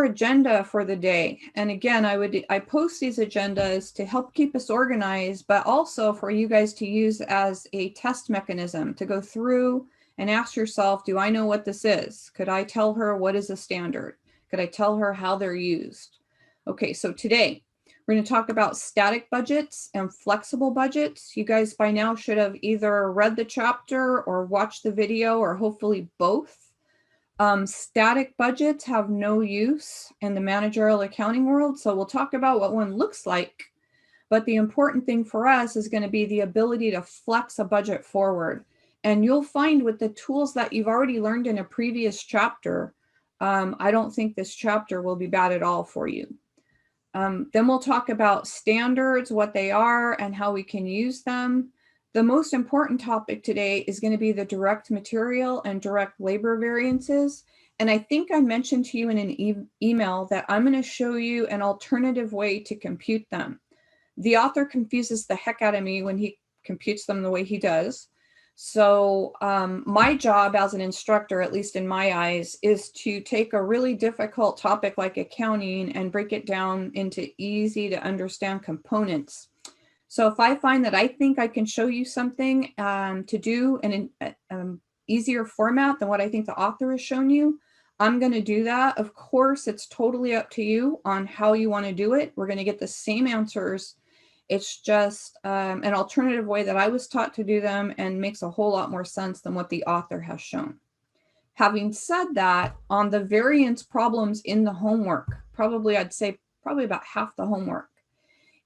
agenda for the day. And again, I post these agendas to help keep us organized, but also for you guys to use as a test mechanism to go through and ask yourself, do I know what this is? Could I tell her what is a standard? Could I tell her how they're used? Okay, so today we're going to talk about static budgets and flexible budgets. You guys by now should have either read the chapter or watched the video, or hopefully both. Static budgets have no use in the managerial accounting world, so we'll talk about what one looks like. But the important thing for us is going to be the ability to flex a budget forward. And you'll find with the tools that you've already learned in a previous chapter, I don't think this chapter will be bad at all for you. Then we'll talk about standards, what they are, and how we can use them. The most important topic today is going to be the direct material and direct labor variances. And I think I mentioned to you in an email that I'm going to show you an alternative way to compute them. The author confuses the heck out of me when he computes them the way he does. So my job as an instructor, at least in my eyes, is to take a really difficult topic like accounting and break it down into easy to understand components. So if I find that I think I can show you something to do in an easier format than what I think the author has shown you, I'm going to do that. Of course, it's totally up to you on how you want to do it. We're going to get the same answers. It's just an alternative way that I was taught to do them and makes a whole lot more sense than what the author has shown. Having said that, on the variance problems in the homework, I'd say about half the homework,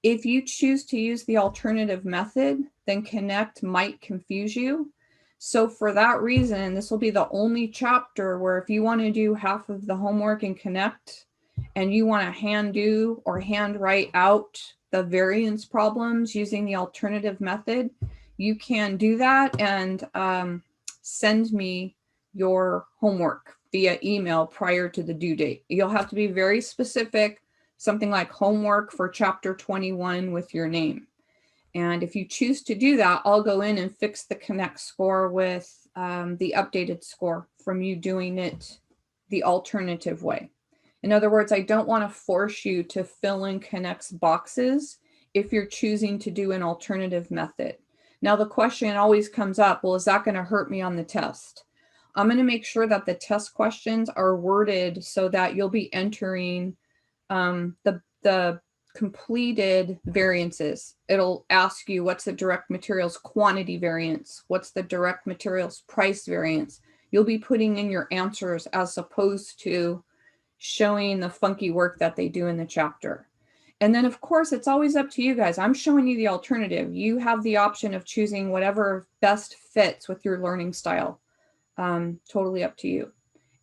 if you choose to use the alternative method, then Connect might confuse you. So for that reason, this will be the only chapter where if you want to do half of the homework in Connect and you want to hand do or hand write out the variance problems using the alternative method, you can do that and send me your homework via email prior to the due date. You'll have to be very specific, something like homework for chapter 21 with your name. And if you choose to do that, I'll go in and fix the Connect score with the updated score from you doing it the alternative way. In other words, I don't want to force you to fill in Connect's boxes if you're choosing to do an alternative method. Now the question always comes up, well, is that going to hurt me on the test? I'm going to make sure that the test questions are worded so that you'll be entering the completed variances. It'll ask you what's the direct materials quantity variance, what's the direct materials price variance. You'll be putting in your answers as opposed to showing the funky work that they do in the chapter. And then of course, it's always up to you guys. I'm showing you the alternative. You have the option of choosing whatever best fits with your learning style. Totally up to you.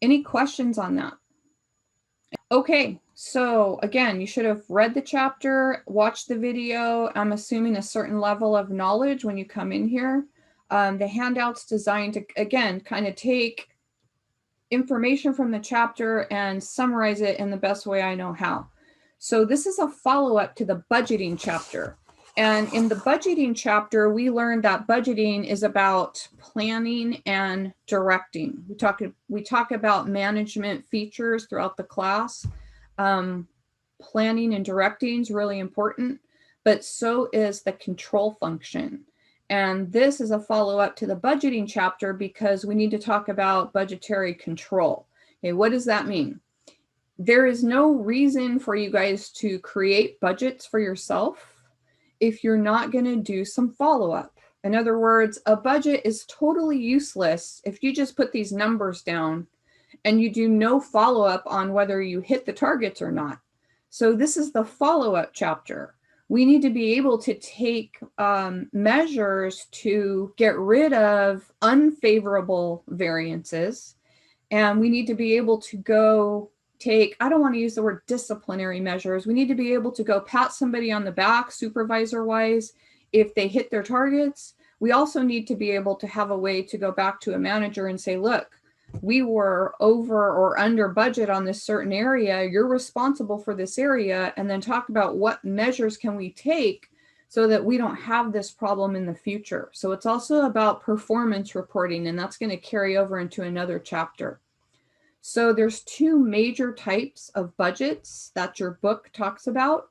Any questions on that? Okay, so again, you should have read the chapter, watched the video. I'm assuming a certain level of knowledge when you come in here. The handout's designed to, again, kind of take information from the chapter and summarize it in the best way I know how. So this is a follow-up to the budgeting chapter. And in the budgeting chapter, we learned that budgeting is about planning and directing. We talk about management features throughout the class. Planning and directing is really important, but so is the control function. And this is a follow-up to the budgeting chapter because we need to talk about budgetary control. Okay, what does that mean? There is no reason for you guys to create budgets for yourself if you're not going to do some follow-up. In other words, a budget is totally useless if you just put these numbers down and you do no follow-up on whether you hit the targets or not. So this is the follow-up chapter. We need to be able to take measures to get rid of unfavorable variances. And we need to be able to go take, I don't want to use the word disciplinary measures. We need to be able to go pat somebody on the back supervisor-wise if they hit their targets. We also need to be able to have a way to go back to a manager and say, look, we were over or under budget on this certain area. You're responsible for this area. And then talk about what measures can we take so that we don't have this problem in the future. So it's also about performance reporting, and that's going to carry over into another chapter. So there's two major types of budgets that your book talks about.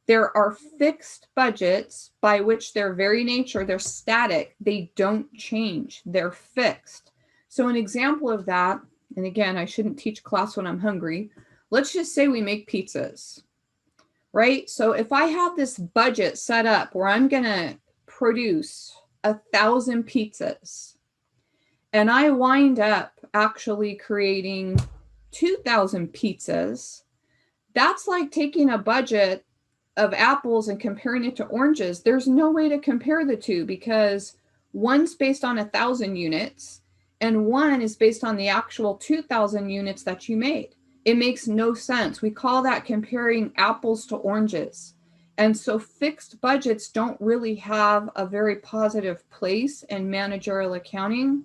There are fixed budgets, by which their very nature, they're static. They don't change. They're fixed. So an example of that, and again, I shouldn't teach class when I'm hungry. Let's just say we make pizzas, right? So if I have this budget set up where I'm going to produce 1,000 pizzas, and I wind up actually creating 2,000 pizzas, that's like taking a budget of apples and comparing it to oranges. There's no way to compare the two because one's based on 1,000 units and one is based on the actual 2,000 units that you made. It makes no sense. We call that comparing apples to oranges. And so fixed budgets don't really have a very positive place in managerial accounting.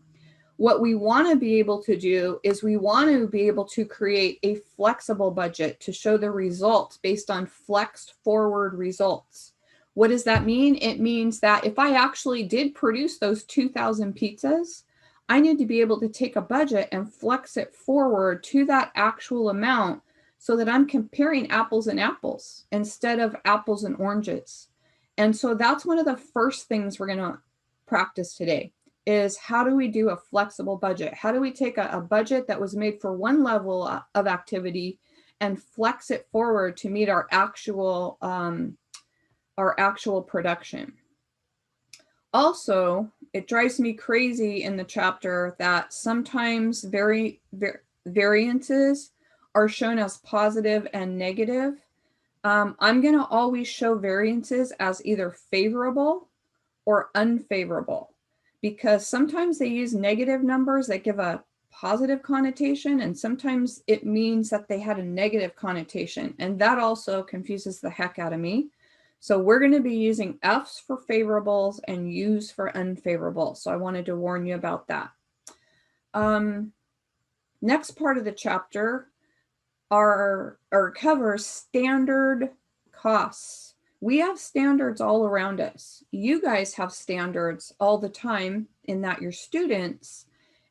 What we want to be able to do is we want to be able to create a flexible budget to show the results based on flexed forward results. What does that mean? It means that if I actually did produce those 2,000 pizzas, I need to be able to take a budget and flex it forward to that actual amount so that I'm comparing apples and apples instead of apples and oranges. And so that's one of the first things we're going to practice today. Is how do we do a flexible budget? How do we take a budget that was made for one level of activity and flex it forward to meet our actual production? Also, it drives me crazy in the chapter that sometimes variances are shown as positive and negative. I'm going to always show variances as either favorable or unfavorable, because sometimes they use negative numbers that give a positive connotation, and sometimes it means that they had a negative connotation, and that also confuses the heck out of me. So we're going to be using F's for favorables and U's for unfavorable. So I wanted to warn you about that. Next part of the chapter covers standard costs. We have standards all around us. You guys have standards all the time in that you're students.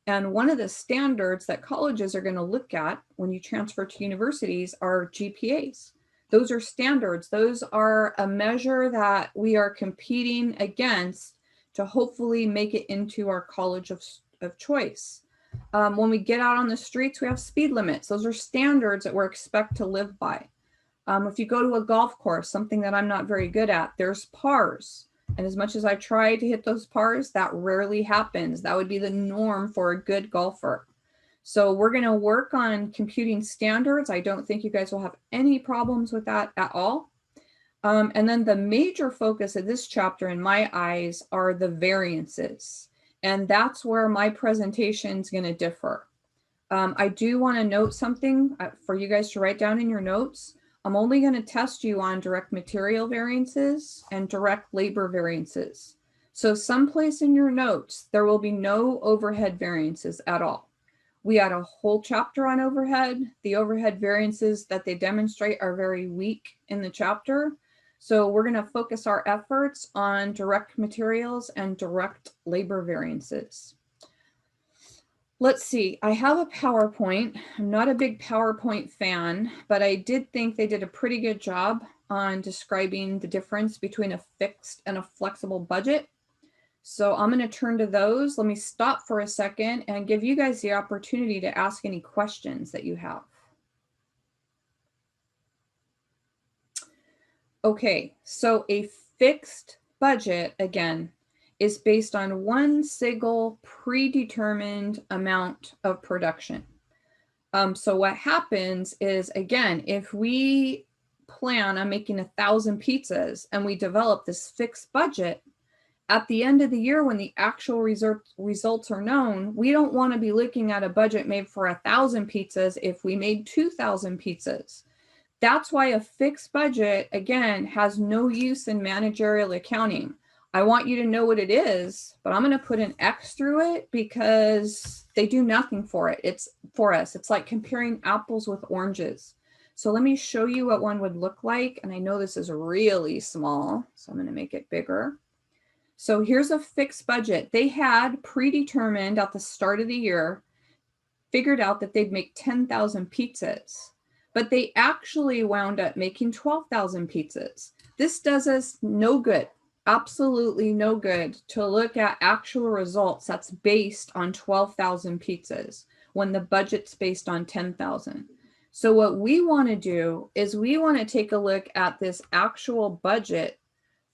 And one of the standards that colleges are going to look at when you transfer to universities are GPAs. Those are standards. Those are a measure that we are competing against to hopefully make it into our college of choice. When we get out on the streets, we have speed limits. Those are standards that we're expected to live by. If you go to a golf course, something that I'm not very good at, there's pars. And as much as I try to hit those pars, that rarely happens. That would be the norm for a good golfer. So we're going to work on computing standards. I don't think you guys will have any problems with that at all. And then the major focus of this chapter in my eyes are the variances. And that's where my presentation is going to differ. I do want to note something for you guys to write down in your notes. I'm only going to test you on direct material variances and direct labor variances. So someplace in your notes, there will be no overhead variances at all. We had a whole chapter on overhead. The overhead variances that they demonstrate are very weak in the chapter. So we're going to focus our efforts on direct materials and direct labor variances. Let's see, I have a PowerPoint. I'm not a big PowerPoint fan, but I did think they did a pretty good job on describing the difference between a fixed and a flexible budget. So I'm going to turn to those. Let me stop for a second and give you guys the opportunity to ask any questions that you have. Okay, so a fixed budget, again, is based on one single predetermined amount of production. So what happens is, again, if we plan on making 1,000 pizzas and we develop this fixed budget, at the end of the year when the actual results are known, we don't want to be looking at a budget made for 1,000 pizzas if we made 2,000 pizzas. That's why a fixed budget, again, has no use in managerial accounting. I want you to know what it is, but I'm going to put an X through it because they do nothing for it. It's for us. It's like comparing apples with oranges. So let me show you what one would look like. And I know this is really small, so I'm going to make it bigger. So here's a fixed budget. They had predetermined at the start of the year figured out that they'd make 10,000 pizzas, but they actually wound up making 12,000 pizzas. This does us no good, absolutely no good, to look at actual results that's based on 12,000 pizzas when the budget's based on 10,000. So what we want to do is we want to take a look at this actual budget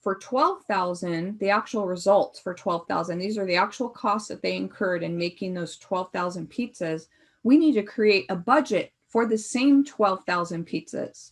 for 12,000, the actual results for 12,000. These are the actual costs that they incurred in making those 12,000 pizzas. We need to create a budget for the same 12,000 pizzas.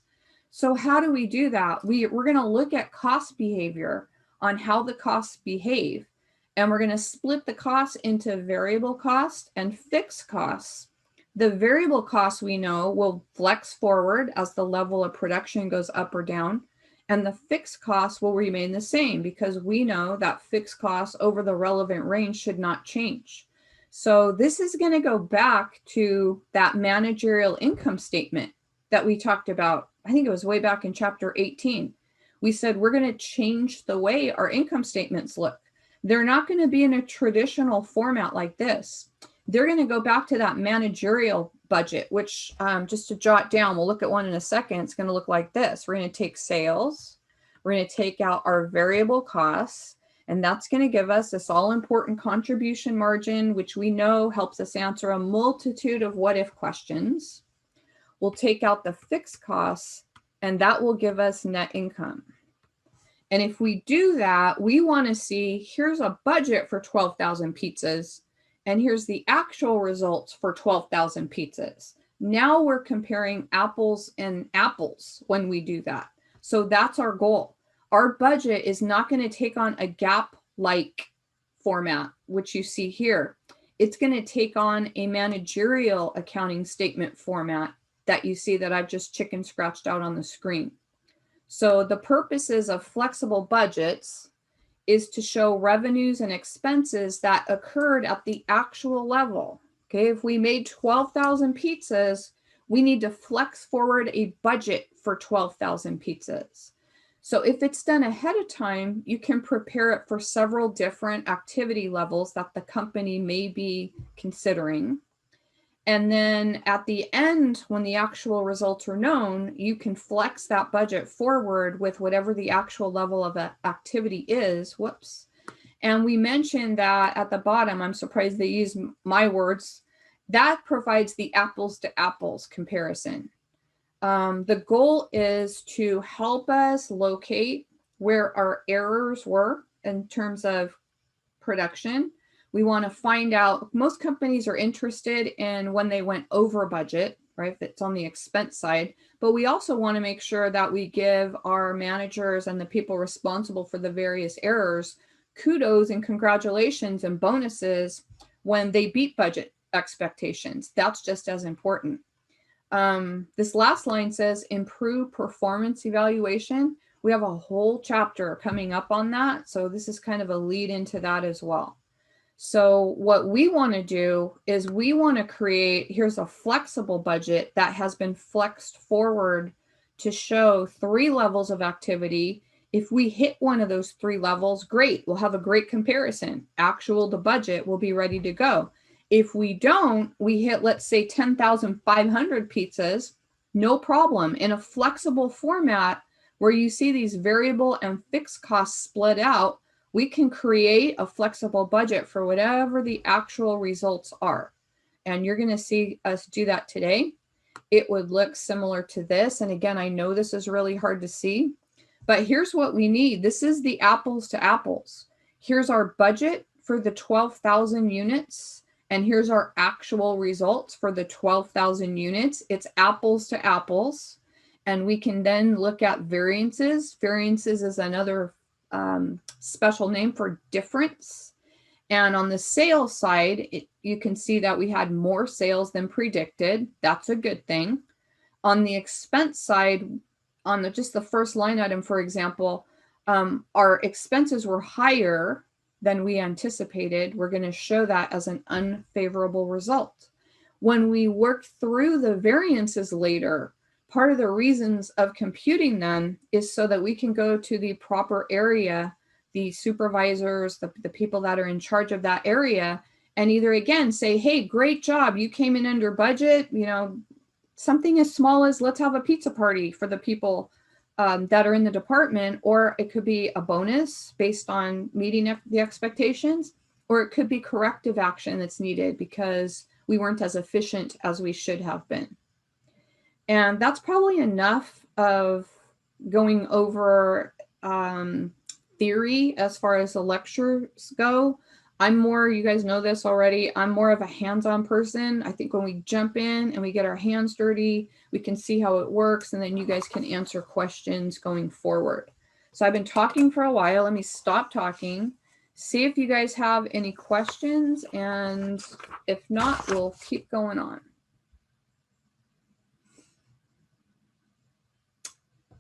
So how do we do that? We're going to look at cost behavior on how the costs behave. And we're going to split the costs into variable cost and fixed costs. The variable costs we know will flex forward as the level of production goes up or down. And the fixed costs will remain the same because we know that fixed costs over the relevant range should not change. So this is going to go back to that managerial income statement that we talked about. I think it was way back in chapter 18. We said we're going to change the way our income statements look. They're not going to be in a traditional format like this. They're going to go back to that managerial budget, which just to jot down, we'll look at one in a second. It's going to look like this. We're going to take sales. We're going to take out our variable costs. And that's going to give us this all-important contribution margin, which we know helps us answer a multitude of what-if questions. We'll take out the fixed costs, and that will give us net income. And if we do that, we want to see, here's a budget for 12,000 pizzas, and here's the actual results for 12,000 pizzas. Now we're comparing apples and apples when we do that. So that's our goal. Our budget is not going to take on a GAAP-like format, which you see here. It's going to take on a managerial accounting statement format that you see that I've just chicken scratched out on the screen. So the purposes of flexible budgets is to show revenues and expenses that occurred at the actual level. Okay, if we made 12,000 pizzas, we need to flex forward a budget for 12,000 pizzas. So if it's done ahead of time, you can prepare it for several different activity levels that the company may be considering. And then at the end, when the actual results are known, you can flex that budget forward with whatever the actual level of activity is. Whoops. And we mentioned that at the bottom, I'm surprised they use my words, that provides the apples to apples comparison. The goal is to help us locate where our errors were in terms of production. We want to find out, most companies are interested in when they went over budget, right? If it's on the expense side, but we also want to make sure that we give our managers and the people responsible for the various errors kudos and congratulations and bonuses when they beat budget expectations. That's just as important. This last line says improve performance evaluation. We have a whole chapter coming up on that. So this is kind of a lead into that as well. So what we want to do is we want to create, here's a flexible budget that has been flexed forward to show 3 levels of activity. If we hit one of those 3 levels, great, we'll have a great comparison. Actual to budget will be ready to go. If we don't, we hit, let's say 10,500 pizzas, no problem. In a flexible format where you see these variable and fixed costs split out, we can create a flexible budget for whatever the actual results are. And you're going to see us do that today. It would look similar to this. And again, I know this is really hard to see, but here's what we need. This is the apples to apples. Here's our budget for the 12,000 units. And here's our actual results for the 12,000 units. It's apples to apples. And we can then look at variances. Variances is another special name for difference. And on the sales side, you can see that we had more sales than predicted. That's a good thing. On the expense side, on just the first line item, for example, our expenses were higher than we anticipated. We're going to show that as an unfavorable result. When we work through the variances later, part of the reasons of computing them is so that we can go to the proper area, the supervisors, the people that are in charge of that area, and either again say, hey, great job, you came in under budget, you know, something as small as let's have a pizza party for the people that are in the department, or it could be a bonus based on meeting the expectations, or it could be corrective action that's needed because we weren't as efficient as we should have been. And that's probably enough of going over theory as far as the lectures go. I'm more, you guys know this already, I'm more of a hands-on person. I think when we jump in and we get our hands dirty, we can see how it works, and then you guys can answer questions going forward. So I've been talking for a while. Let me stop talking, see if you guys have any questions, and if not, we'll keep going on.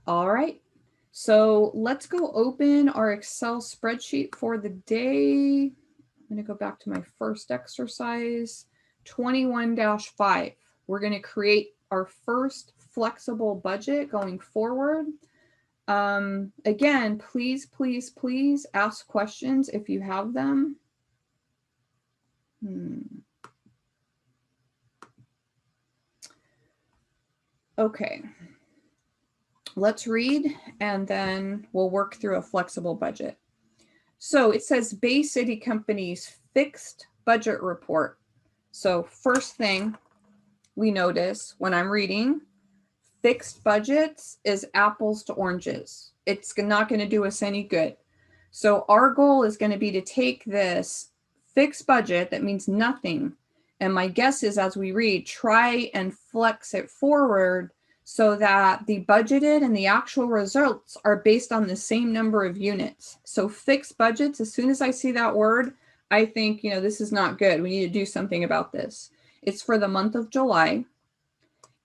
All right, so let's go open our Excel spreadsheet for the day. I'm going to go back to my first exercise, 21-5. We're going to create our first flexible budget going forward. Again, please, please, please ask questions if you have them. Okay. Let's read, and then we'll work through a flexible budget. So it says Bay City Company's fixed budget report. So first thing we notice when I'm reading, fixed budgets is apples to oranges. It's not going to do us any good. So our goal is going to be to take this fixed budget that means nothing, and my guess is as we read, try and flex it forward so that the budgeted and the actual results are based on the same number of units. So fixed budgets, as soon as I see that word, I think, you know, this is not good. We need to do something about this. It's for the month of July.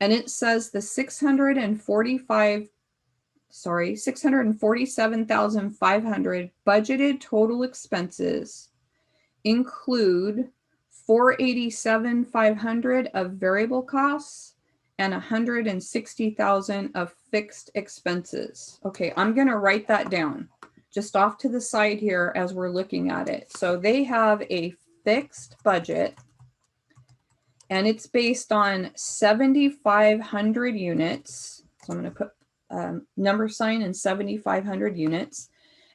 And it says the 647,500 budgeted total expenses include 487,500 of variable costs and 160,000 of fixed expenses. Okay, I'm going to write that down just off to the side here as we're looking at it. So they have a fixed budget, and it's based on 7,500 units. So I'm going to put number sign and 7,500 units.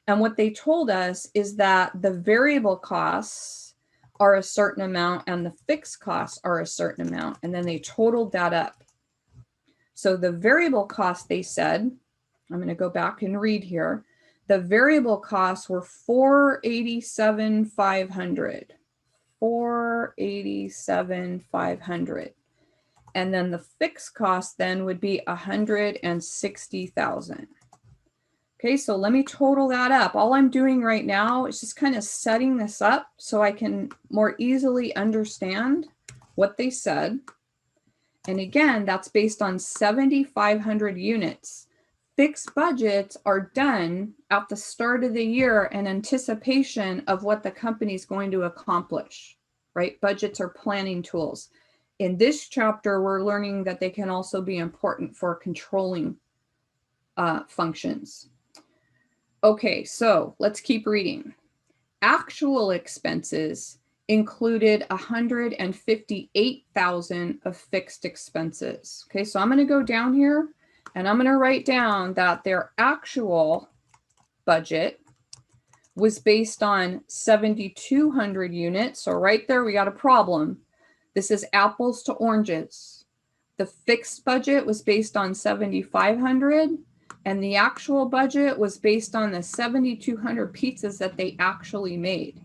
And what they told us is that the variable costs are a certain amount and the fixed costs are a certain amount. And then they totaled that up. So the variable cost, they said, I'm going to go back and read here. The variable costs were 487,500. 487,500. And then the fixed cost then would be 160,000. Okay, so let me total that up. All I'm doing right now is just kind of setting this up so I can more easily understand what they said. And again, that's based on 7,500 units. Fixed budgets are done at the start of the year in anticipation of what the company is going to accomplish, right? Budgets are planning tools. In this chapter, we're learning that they can also be important for controlling functions. Okay, so let's keep reading. Actual expenses included 158,000 of fixed expenses. Okay, so I'm going to go down here and I'm going to write down that their actual budget was based on 7,200 units. So right there, we got a problem. This is apples to oranges. The fixed budget was based on 7,500, and the actual budget was based on the 7,200 pizzas that they actually made.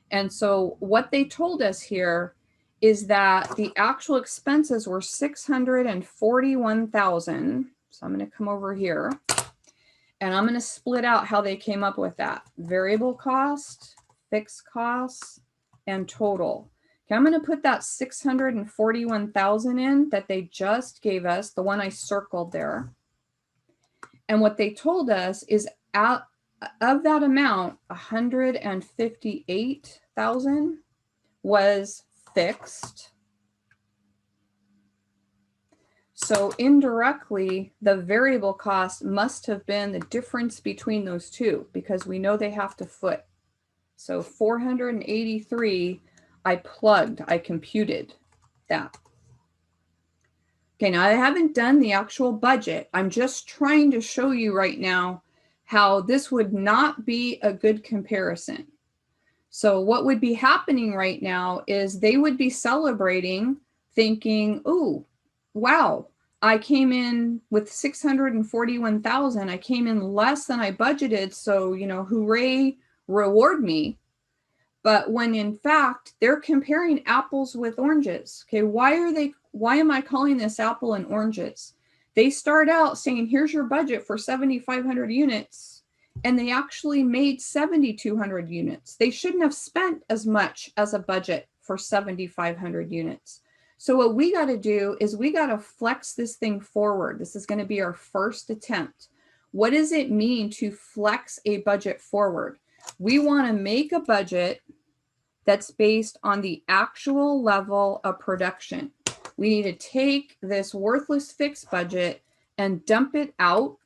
And so what they told us here is that the actual expenses were 641,000. So I'm going to come over here and I'm going to split out how they came up with that. Variable cost, fixed costs, and total. Okay, I'm going to put that 641,000 in that they just gave us, the one I circled there. And what they told us is out of that amount, 158,000 was fixed. So indirectly, the variable cost must have been the difference between those two because we know they have to foot. So 483 I computed that. Okay, now I haven't done the actual budget. I'm just trying to show you right now how this would not be a good comparison. So what would be happening right now is they would be celebrating, thinking, oh, wow, I came in with 641,000. I came in less than I budgeted. So, hooray, reward me. But when in fact, they're comparing apples with oranges. Okay, why am I calling this apple and oranges? They start out saying, here's your budget for 7,500 units. And they actually made 7,200 units. They shouldn't have spent as much as a budget for 7,500 units. So what we got to do is we got to flex this thing forward. This is going to be our first attempt. What does it mean to flex a budget forward? We want to make a budget that's based on the actual level of production. We need to take this worthless fixed budget and dump it out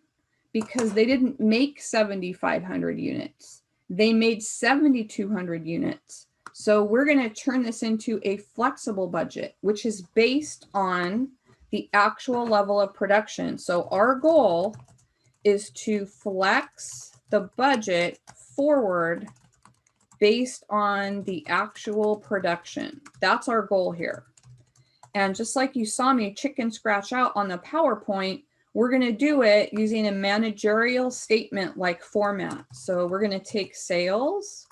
because they didn't make 7,500 units. They made 7,200 units. So we're going to turn this into a flexible budget, which is based on the actual level of production. So our goal is to flex the budget forward based on the actual production. That's our goal here. And just like you saw me chicken scratch out on the PowerPoint, we're going to do it using a managerial statement like format. So we're going to take sales,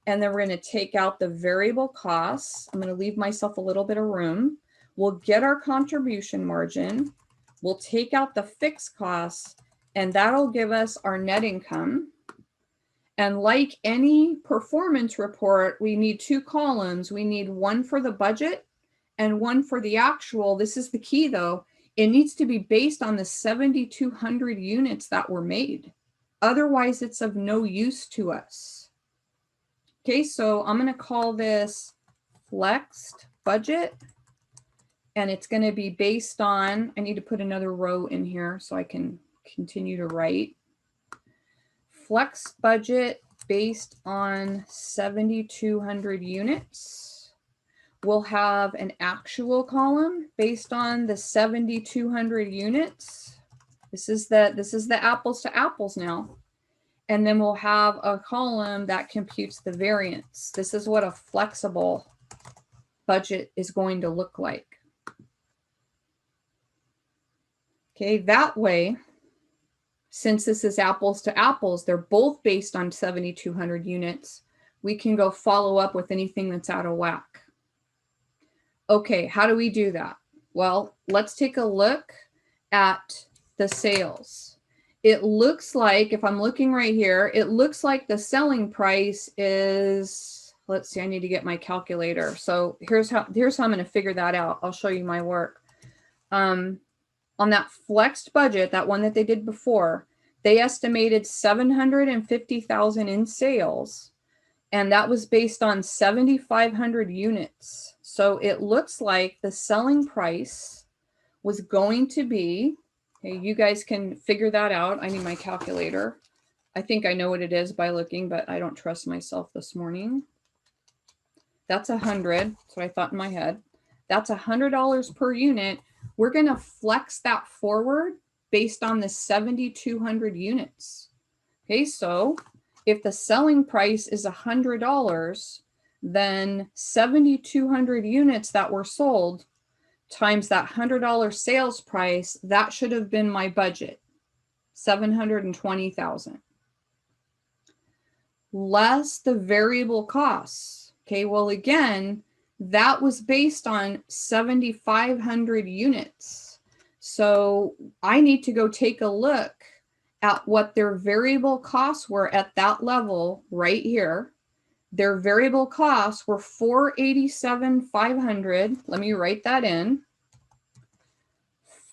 and then we're going to take out the variable costs. I'm going to leave myself a little bit of room. We'll get our contribution margin. We'll take out the fixed costs, and that'll give us our net income. And like any performance report, we need two columns. We need one for the budget and one for the actual. This is the key though. It needs to be based on the 7,200 units that were made. Otherwise, it's of no use to us. Okay, so I'm going to call this flexed budget. And it's going to be based on, I need to put another row in here so I can continue to write. Flex budget based on 7,200 units. We'll have an actual column based on the 7,200 units. This is the apples to apples now. And then we'll have a column that computes the variance. This is what a flexible budget is going to look like. Okay, that way, since this is apples to apples, they're both based on 7,200 units. We can go follow up with anything that's out of whack. Okay, how do we do that? Well, let's take a look at the sales. It looks like, if I'm looking right here, it looks like the selling price is, let's see, I need to get my calculator. So here's how I'm going to figure that out. I'll show you my work. On that flexed budget, that one that they did before, they estimated 750,000 in sales, and that was based on 7,500 units. So it looks like the selling price was going to be, okay, you guys can figure that out. I need my calculator. I think I know what it is by looking, but I don't trust myself this morning. That's 100. That's what I thought in my head. That's $100 per unit. We're going to flex that forward based on the 7,200 units. Okay, so if the selling price is $100, then 7,200 units that were sold times that $100 sales price, that should have been my budget, 720,000. Less the variable costs. Okay, well, again, that was based on 7,500 units. So I need to go take a look at what their variable costs were at that level right here. Their variable costs were $487,500. Let me write that in.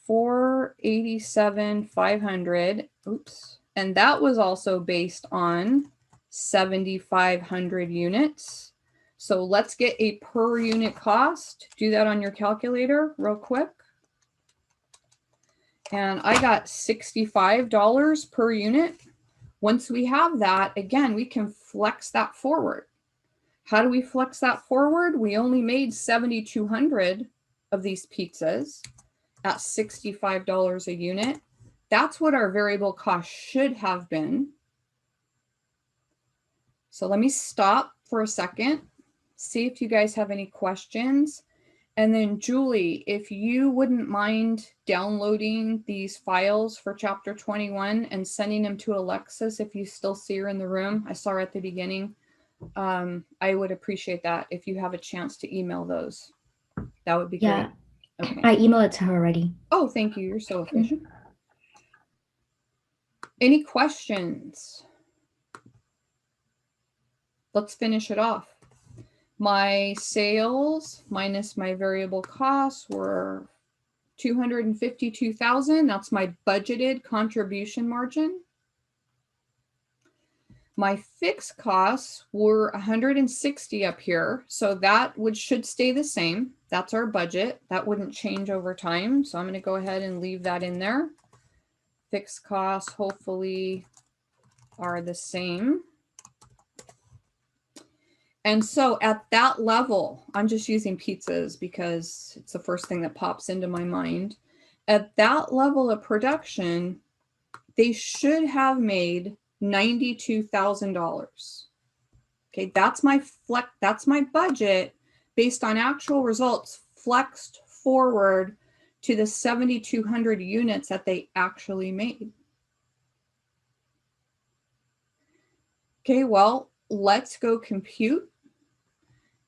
$487,500. Oops. And that was also based on 7,500 units. So let's get a per unit cost. Do that on your calculator real quick. And I got $65 per unit. Once we have that, again, we can flex that forward. How do we flex that forward? We only made 7,200 of these pizzas at $65 a unit. That's what our variable cost should have been. So let me stop for a second, see if you guys have any questions. And then Julie, if you wouldn't mind downloading these files for chapter 21 and sending them to Alexis if you still see her in the room. I saw her at the beginning. I would appreciate that if you have a chance to email those. That would be great. Okay. I emailed it to her already. Oh, thank you. You're so efficient. Any questions? Let's finish it off. My sales minus my variable costs were 252,000. That's my budgeted contribution margin. My fixed costs were 160 up here, so that should stay the same. That's our budget. That wouldn't change over time, so I'm going to go ahead and leave that in there. Fixed costs hopefully are the same. And so at that level, I'm just using pizzas because it's the first thing that pops into my mind. At that level of production, they should have made $92,000. Okay, that's my budget based on actual results flexed forward to the 7,200 units that they actually made. Okay, well, let's go compute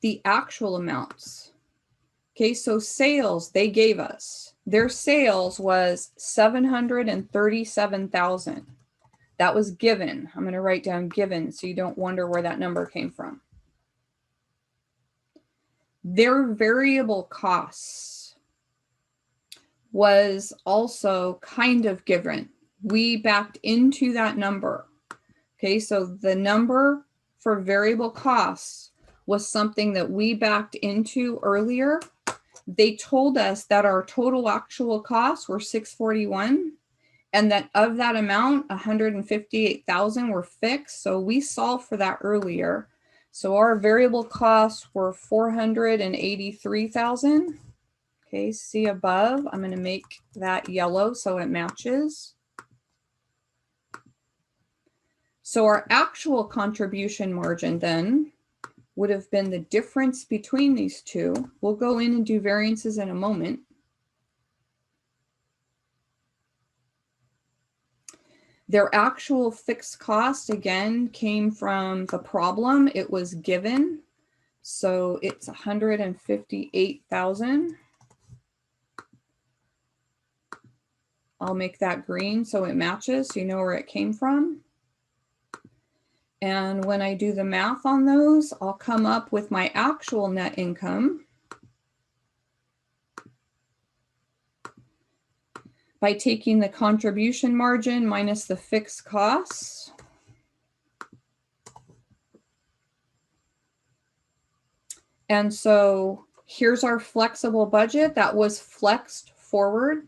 the actual amounts. Okay, so sales they gave us, their sales was 737,000. That was given. I'm going to write down given so you don't wonder where that number came from. Their variable costs was also kind of given. We backed into that number. Okay, so the number for variable costs was something that we backed into earlier. They told us that our total actual costs were 641. And that of that amount, 158,000 were fixed. So we solved for that earlier. So our variable costs were 483,000. Okay, see above, I'm going to make that yellow so it matches. So our actual contribution margin then would have been the difference between these two. We'll go in and do variances in a moment. Their actual fixed cost, again, came from the problem. It was given. So it's 158,000. I'll make that green so it matches, so you know where it came from. And when I do the math on those, I'll come up with my actual net income by taking the contribution margin minus the fixed costs. And so here's our flexible budget that was flexed forward.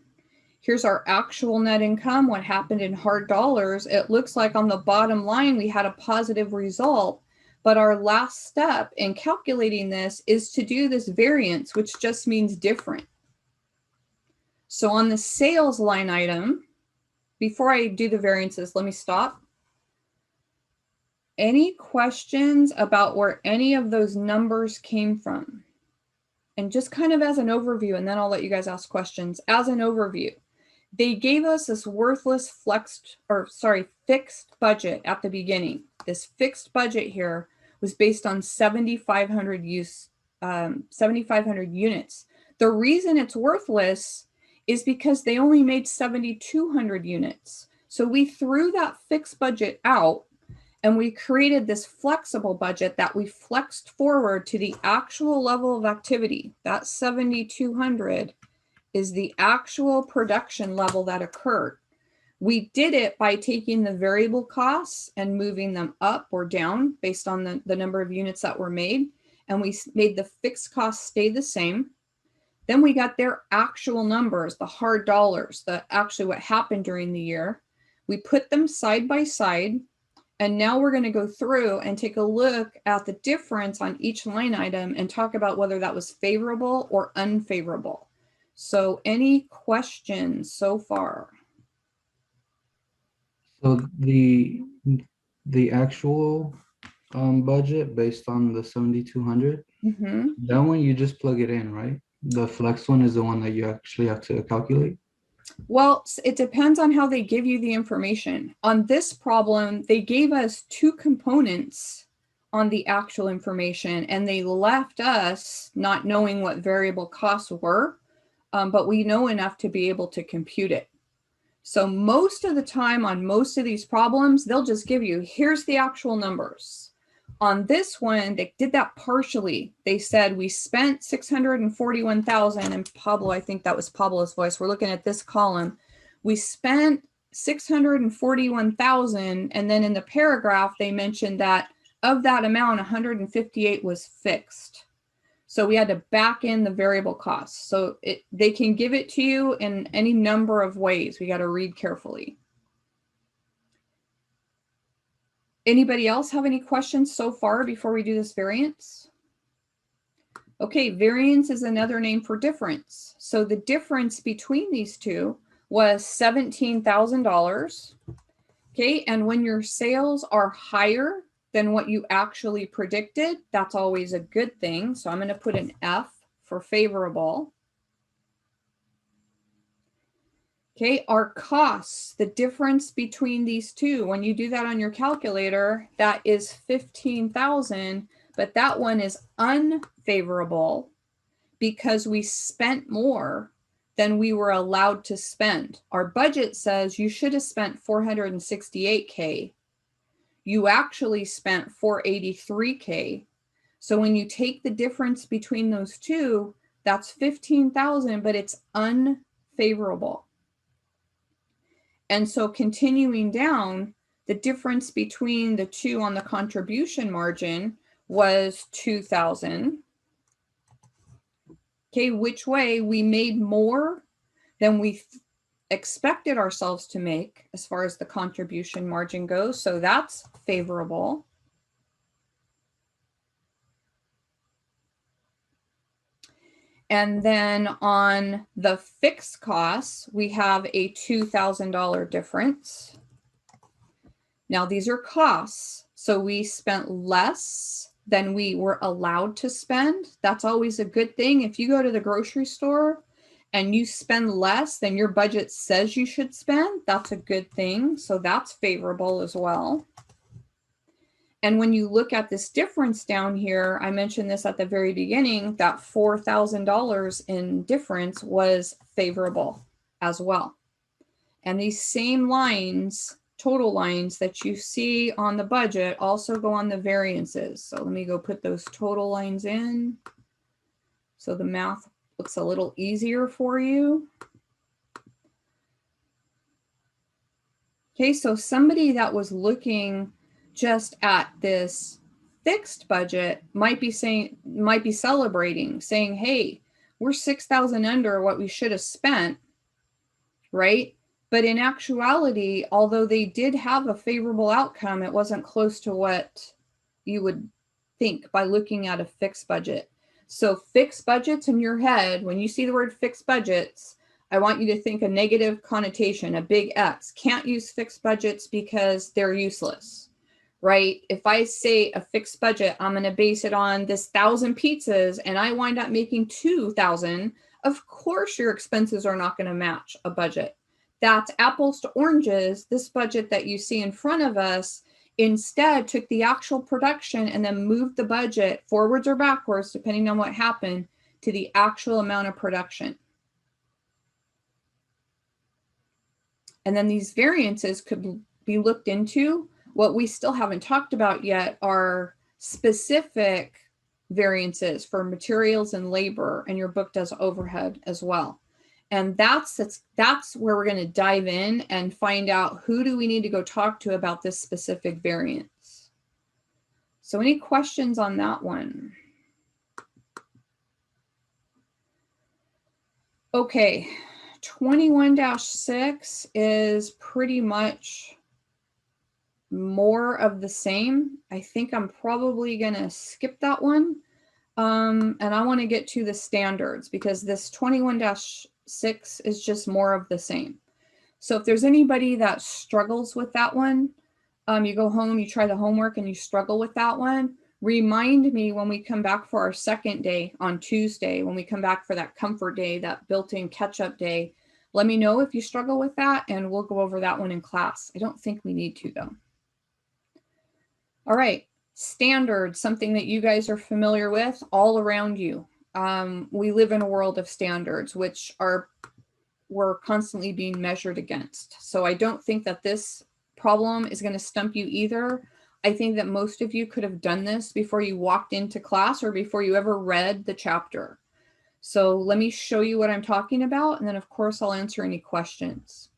Here's our actual net income, what happened in hard dollars. It looks like on the bottom line, we had a positive result, but our last step in calculating this is to do this variance, which just means different. So on the sales line item, before I do the variances, let me stop. Any questions about where any of those numbers came from? And just kind of as an overview, and then I'll let you guys ask questions. As an overview, they gave us this worthless fixed budget at the beginning. This fixed budget here was based on 7,500 units. The reason it's worthless is because they only made 7,200 units. So we threw that fixed budget out and we created this flexible budget that we flexed forward to the actual level of activity. That 7,200 is the actual production level that occurred. We did it by taking the variable costs and moving them up or down based on the number of units that were made. And we made the fixed costs stay the same. Then we got their actual numbers, the hard dollars, actually what happened during the year. We put them side by side And now we're going to go through and take a look at the difference on each line item and talk about whether that was favorable or unfavorable. So any questions so far? So the actual budget based on the 7,200, that one you just plug it in, right? The flex one is the one that you actually have to calculate. Well, it depends on how they give you the information. On this problem, they gave us two components on the actual information, and they left us not knowing what variable costs were, but we know enough to be able to compute it. So most of the time on most of these problems, they'll just give you, here's the actual numbers. On this one, they did that partially. They said we spent 641,000, and Pablo, I think that was Pablo's voice. We're looking at this column. We spent 641,000, and then in the paragraph, they mentioned that of that amount, 158 was fixed. So we had to back in the variable costs. So they can give it to you in any number of ways. We got to read carefully. Anybody else have any questions so far before we do this variance? Okay, variance is another name for difference. So the difference between these two was $17,000. Okay, and when your sales are higher than what you actually predicted, that's always a good thing. So I'm going to put an F for favorable. Okay, our costs, the difference between these two, when you do that on your calculator, that is 15,000, but that one is unfavorable because we spent more than we were allowed to spend. Our budget says you should have spent 468K. You actually spent 483K. So when you take the difference between those two, that's 15,000, but it's unfavorable. And so continuing down, the difference between the two on the contribution margin was 2,000. Okay, which way we made more than we expected ourselves to make as far as the contribution margin goes. So that's favorable. And then on the fixed costs, we have a $2,000 difference. Now these are costs. So we spent less than we were allowed to spend. That's always a good thing. If you go to the grocery store and you spend less than your budget says you should spend, that's a good thing. So that's favorable as well. And when you look at this difference down here, I mentioned this at the very beginning, that $4,000 in difference was favorable as well. And these same lines, total lines that you see on the budget also go on the variances. So let me go put those total lines in. So the math looks a little easier for you. Okay, so somebody that was looking just at this fixed budget might be celebrating, saying, hey, we're 6,000 under what we should have spent, right? But in actuality, although they did have a favorable outcome, it wasn't close to what you would think by looking at a fixed budget. So fixed budgets in your head, when you see the word fixed budgets, I want you to think a negative connotation, a big X. Can't use fixed budgets because they're useless, right? If I say a fixed budget, I'm going to base it on this 1,000 pizzas and I wind up making 2,000. Of course, your expenses are not going to match a budget. That's apples to oranges. This budget that you see in front of us instead took the actual production and then moved the budget forwards or backwards, depending on what happened, to the actual amount of production. And then these variances could be looked into. What we still haven't talked about yet are specific variances for materials and labor, and your book does overhead as well. And that's where we're going to dive in and find out who do we need to go talk to about this specific variance. So any questions on that one? Okay, 21-6 is pretty much more of the same. I think I'm probably going to skip that one. And I want to get to the standards because this 21-6 is just more of the same. So if there's anybody that struggles with that one, you go home, you try the homework and you struggle with that one, remind me when we come back for our second day on Tuesday, when we come back for that comfort day, that built-in catch-up day. Let me know if you struggle with that and we'll go over that one in class. I don't think we need to though. All right, standards, something that you guys are familiar with all around you. We live in a world of standards, which we're constantly being measured against. So I don't think that this problem is going to stump you either. I think that most of you could have done this before you walked into class or before you ever read the chapter. So let me show you what I'm talking about. And then of course I'll answer any questions.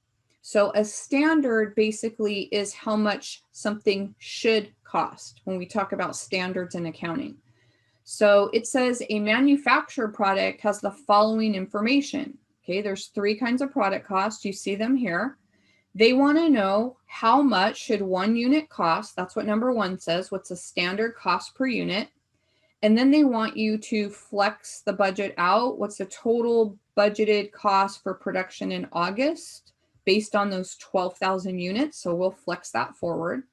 So a standard basically is how much something should cost when we talk about standards in accounting. So it says a manufactured product has the following information. Okay, there's 3 kinds of product costs. You see them here. They want to know how much should one unit cost. That's what number 1 says. What's a standard cost per unit? And then they want you to flex the budget out. What's the total budgeted cost for production in August based on those 12,000 units? So we'll flex that forward.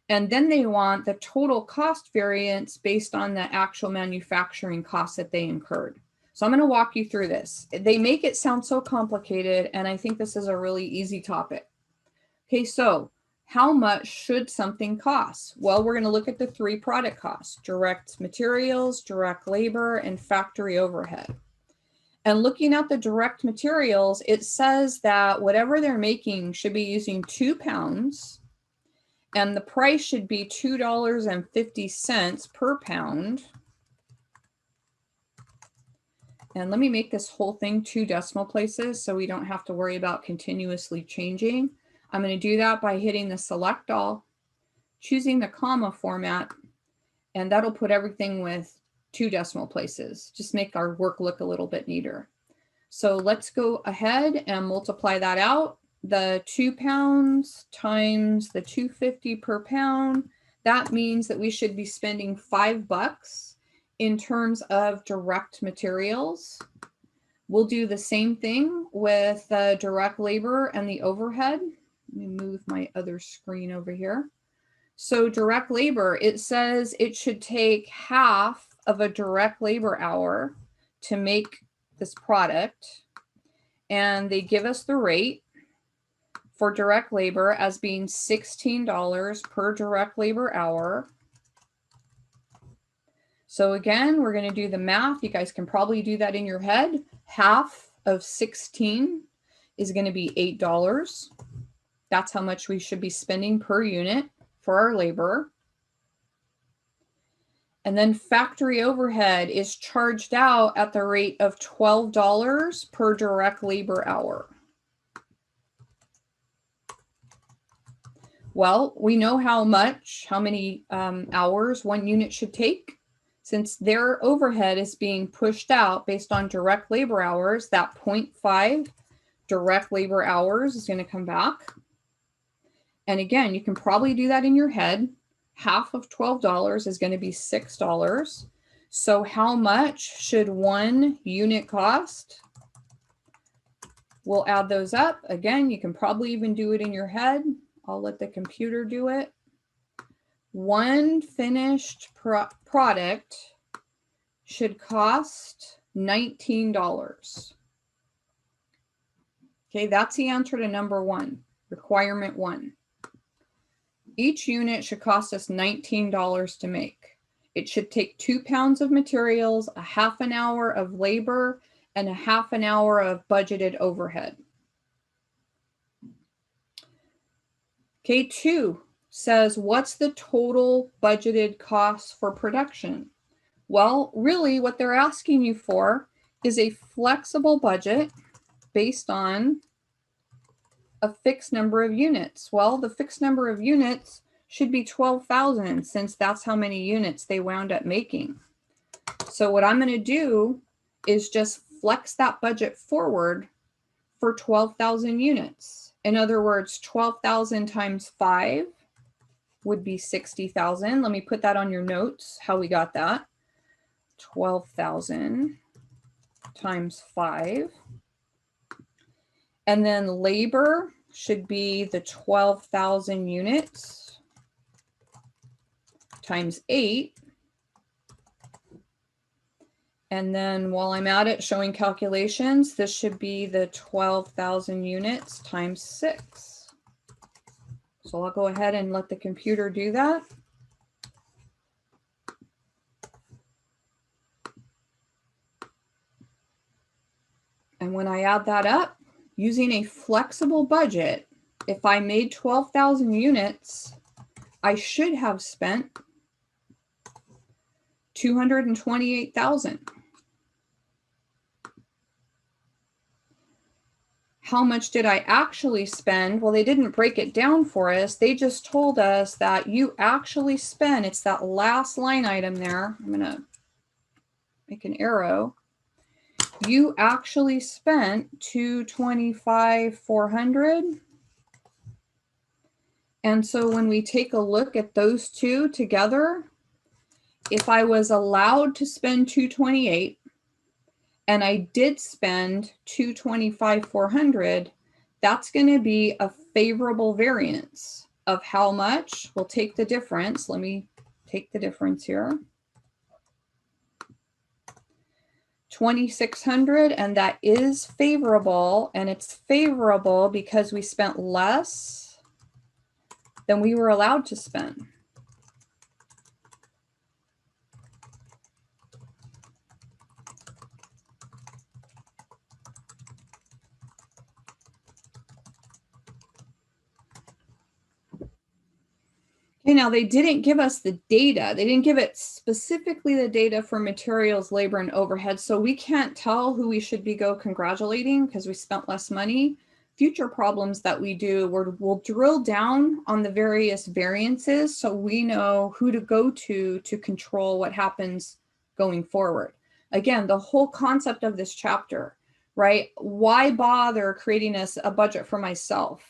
And then they want the total cost variance based on the actual manufacturing costs that they incurred. So I'm going to walk you through this. They make it sound so complicated, and I think this is a really easy topic. Okay, so how much should something cost? Well, we're going to look at the 3 product costs: direct materials, direct labor, and factory overhead. And looking at the direct materials, it says that whatever they're making should be using 2 pounds, and the price should be $2.50 per pound. And let me make this whole thing 2 decimal places so we don't have to worry about continuously changing. I'm going to do that by hitting the select all, choosing the comma format, and that'll put everything with 2 decimal places. Just make our work look a little bit neater. So let's go ahead and multiply that out. The 2 pounds times the $2.50 per pound, that means that we should be spending $5 in terms of direct materials. We'll do the same thing with the direct labor and the overhead. Let me move my other screen over here. So direct labor, it says it should take half of a direct labor hour to make this product. And they give us the rate for direct labor as being $16 per direct labor hour. So again, we're going to do the math. You guys can probably do that in your head. Half of 16 is going to be $8. That's how much we should be spending per unit for our labor. And then factory overhead is charged out at the rate of $12 per direct labor hour. Well, we know how many hours one unit should take. Since their overhead is being pushed out based on direct labor hours, that 0.5 direct labor hours is going to come back. And again, you can probably do that in your head. Half of $12 is going to be $6. So how much should one unit cost? We'll add those up. Again, you can probably even do it in your head. I'll let the computer do it. One finished product should cost $19. Okay, that's the answer to number 1, requirement 1. Each unit should cost us $19 to make. It should take 2 pounds of materials, a half an hour of labor, and a half an hour of budgeted overhead. Okay, 2 says, what's the total budgeted cost for production? Well, really what they're asking you for is a flexible budget based on a fixed number of units. Well, the fixed number of units should be 12,000 since that's how many units they wound up making. So what I'm going to do is just flex that budget forward for 12,000 units. In other words, 12,000 times 5 would be 60,000. Let me put that on your notes, how we got that. 12,000 times 5. And then labor should be the 12,000 units times 8. And then while I'm at it showing calculations, this should be the 12,000 units times 6. So I'll go ahead and let the computer do that. And when I add that up, using a flexible budget, if I made 12,000 units, I should have spent 228,000. How much did I actually spend? Well, they didn't break it down for us. They just told us that you actually spend, it's that last line item there. I'm going to make an arrow. You actually spent 225,400. And so when we take a look at those two together, if I was allowed to spend 228 and I did spend 225,400, that's going to be a favorable variance of how much? We'll take the difference. Let me take the difference here. 2,600, and that is favorable, and it's favorable because we spent less than we were allowed to spend. Okay, now they didn't give us the data. They didn't give it specifically the data for materials, labor, and overhead. So we can't tell who we should be congratulating because we spent less money. Future problems that we do, we'll drill down on the various variances so we know who to go to control what happens going forward. Again, the whole concept of this chapter, right? Why bother creating a budget for myself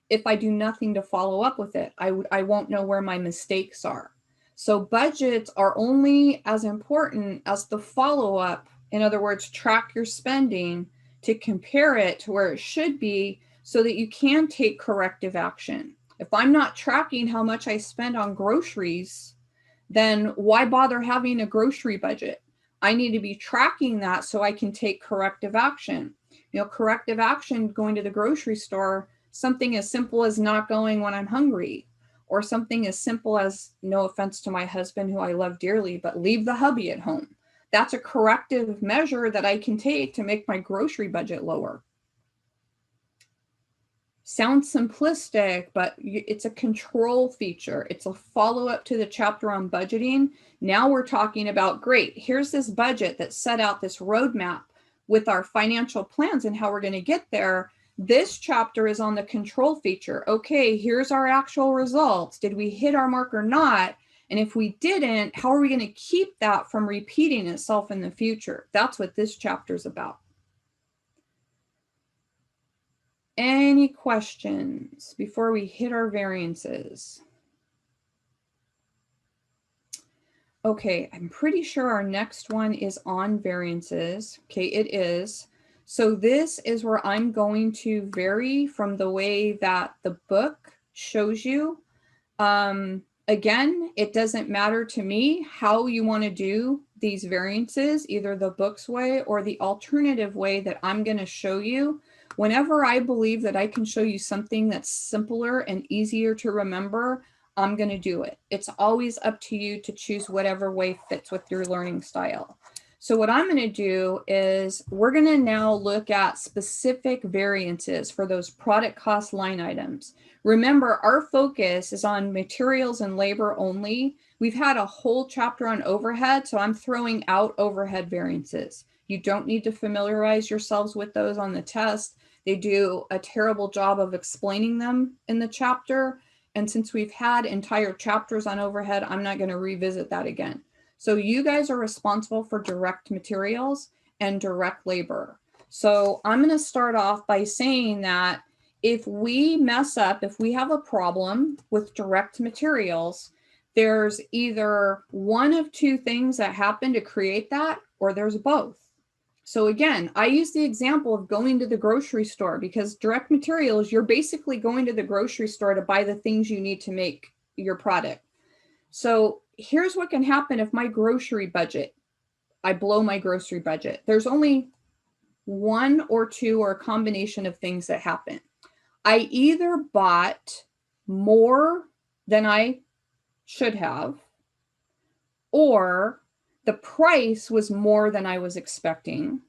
if I do nothing to follow up with it? I won't know where my mistakes are. So budgets are only as important as the follow-up. In other words, track your spending to compare it to where it should be so that you can take corrective action. If I'm not tracking how much I spend on groceries, then why bother having a grocery budget? I need to be tracking that so I can take corrective action. You know, corrective action, going to the grocery store, something as simple as not going when I'm hungry, or something as simple as, no offense to my husband who I love dearly, but leave the hubby at home. That's a corrective measure that I can take to make my grocery budget lower. Sounds simplistic, but it's a control feature. It's a follow-up to the chapter on budgeting. Now we're talking about, great, here's this budget that set out this roadmap with our financial plans and how we're going to get there. This chapter is on the control feature. Okay, here's our actual results. Did we hit our mark or not? And if we didn't, how are we going to keep that from repeating itself in the future? That's what this chapter is about. Any questions before we hit our variances? Okay, I'm pretty sure our next one is on variances. Okay, it is. So this is where I'm going to vary from the way that the book shows you. Again, it doesn't matter to me how you want to do these variances, either the book's way or the alternative way that I'm going to show you. Whenever I believe that I can show you something that's simpler and easier to remember, I'm going to do it. It's always up to you to choose whatever way fits with your learning style. So what I'm going to do is we're going to now look at specific variances for those product cost line items. Remember, our focus is on materials and labor only. We've had a whole chapter on overhead, so I'm throwing out overhead variances. You don't need to familiarize yourselves with those on the test. They do a terrible job of explaining them in the chapter. And since we've had entire chapters on overhead, I'm not going to revisit that again. So you guys are responsible for direct materials and direct labor. So I'm going to start off by saying that if we mess up, if we have a problem with direct materials, there's either one of two things that happen to create that, or there's both. So again, I use the example of going to the grocery store, because direct materials, you're basically going to the grocery store to buy the things you need to make your product. So here's what can happen if my grocery budget, I blow my grocery budget. There's only one or two or a combination of things that happen. I either bought more than I should have, or the price was more than I was expecting,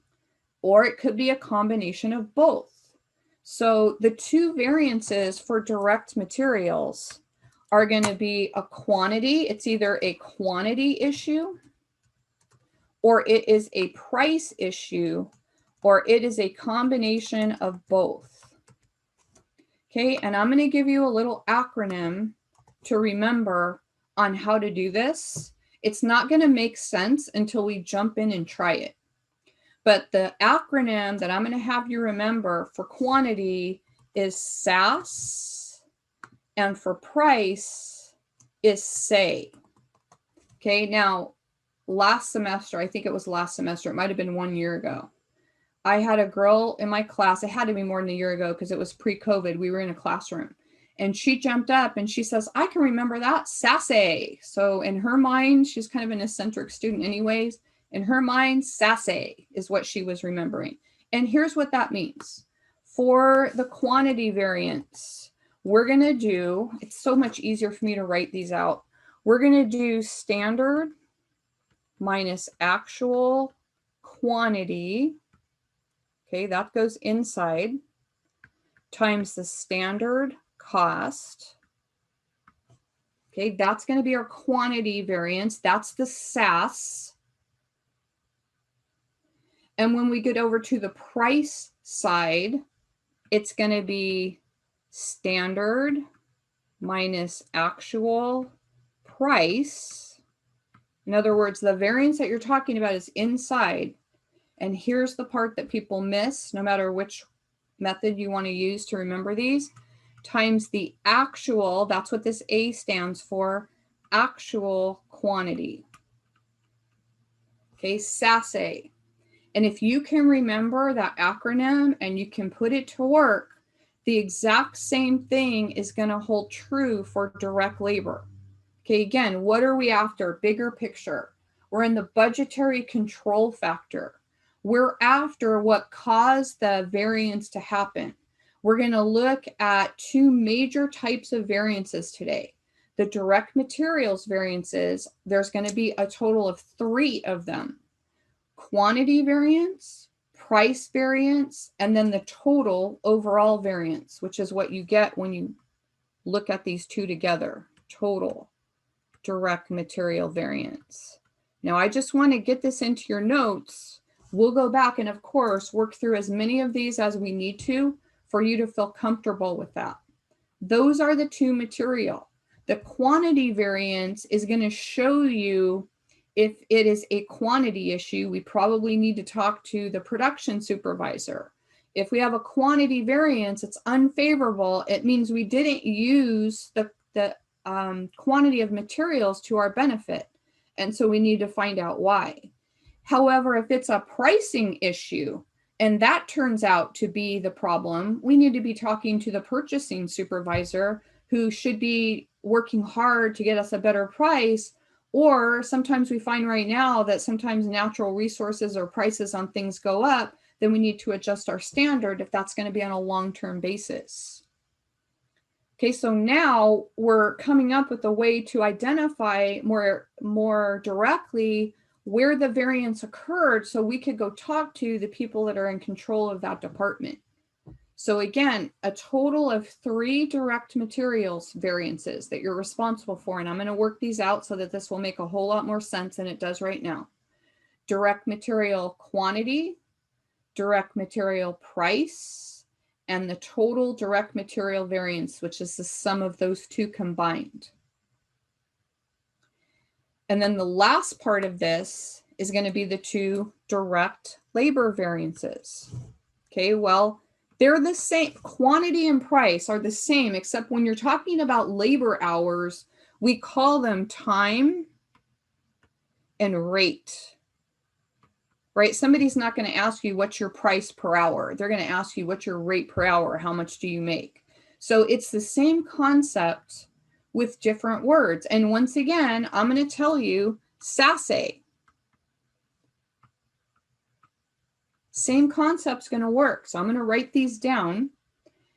or it could be a combination of both. So the two variances for direct materials are going to be a quantity. It's either a quantity issue, or it is a price issue, or it is a combination of both. Okay, and I'm going to give you a little acronym to remember on how to do this. It's not going to make sense until we jump in and try it. But the acronym that I'm going to have you remember for quantity is SAS, and for price is SAY. Okay, now last semester, I think it was last semester, it might have been 1 year ago, I had a girl in my class, it had to be more than a year ago because it was pre-COVID, we were in a classroom, and she jumped up and she says, I can remember that, SASE. So in her mind, she's kind of an eccentric student anyways, in her mind, SASE is what she was remembering. And here's what that means. For the quantity variance, we're going to do, it's so much easier for me to write these out. We're going to do standard minus actual quantity. Okay, that goes inside, times the standard cost. Okay, that's going to be our quantity variance. That's the SAS. And when we get over to the price side, it's going to be standard minus actual price. In other words, the variance that you're talking about is inside. And here's the part that people miss, no matter which method you want to use to remember these, times the actual, that's what this A stands for, actual quantity. Okay, SASE. And if you can remember that acronym and you can put it to work, the exact same thing is going to hold true for direct labor. Okay, again, what are we after? Bigger picture. We're in the budgetary control factor. We're after what caused the variance to happen. We're going to look at two major types of variances today. The direct materials variances, there's going to be a total of 3 of them. Quantity variance, price variance, and then the total overall variance, which is what you get when you look at these two together. Total direct material variance. Now, I just want to get this into your notes. We'll go back and, of course, work through as many of these as we need to for you to feel comfortable with that. Those are the two material. The quantity variance is going to show you if it is a quantity issue. We probably need to talk to the production supervisor. If we have a quantity variance, it's unfavorable. It means we didn't use the quantity of materials to our benefit. And so we need to find out why. However, if it's a pricing issue and that turns out to be the problem, we need to be talking to the purchasing supervisor, who should be working hard to get us a better price. Or sometimes we find right now that sometimes natural resources or prices on things go up, then we need to adjust our standard if that's going to be on a long-term basis. Okay, so now we're coming up with a way to identify more directly where the variance occurred, so we could go talk to the people that are in control of that department. So again, a total of 3 direct materials variances that you're responsible for, and I'm going to work these out so that this will make a whole lot more sense than it does right now. Direct material quantity, direct material price, and the total direct material variance, which is the sum of those two combined. And then the last part of this is going to be the 2 direct labor variances. Okay, well, They're the same. Quantity and price are the same, except when you're talking about labor hours, we call them time and rate, right? Somebody's not going to ask you what's your price per hour. They're going to ask you what's your rate per hour. How much do you make? So it's the same concept with different words. And once again, I'm going to tell you SASE. Same concept's going to work. So I'm going to write these down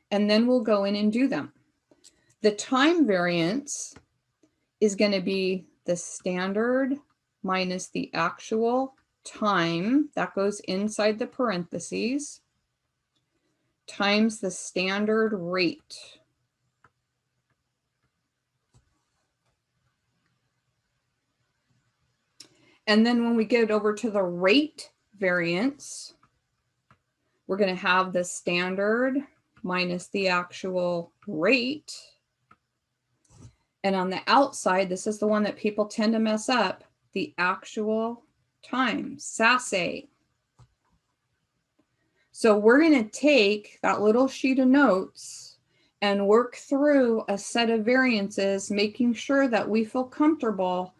and then we'll go in and do them. The time variance is going to be the standard minus the actual time, that goes inside the parentheses, times the standard rate. And then when we get over to the rate variance, we're going to have the standard minus the actual rate. And on the outside, this is the one that people tend to mess up, the actual time, SASE. So we're going to take that little sheet of notes and work through a set of variances, making sure that we feel comfortable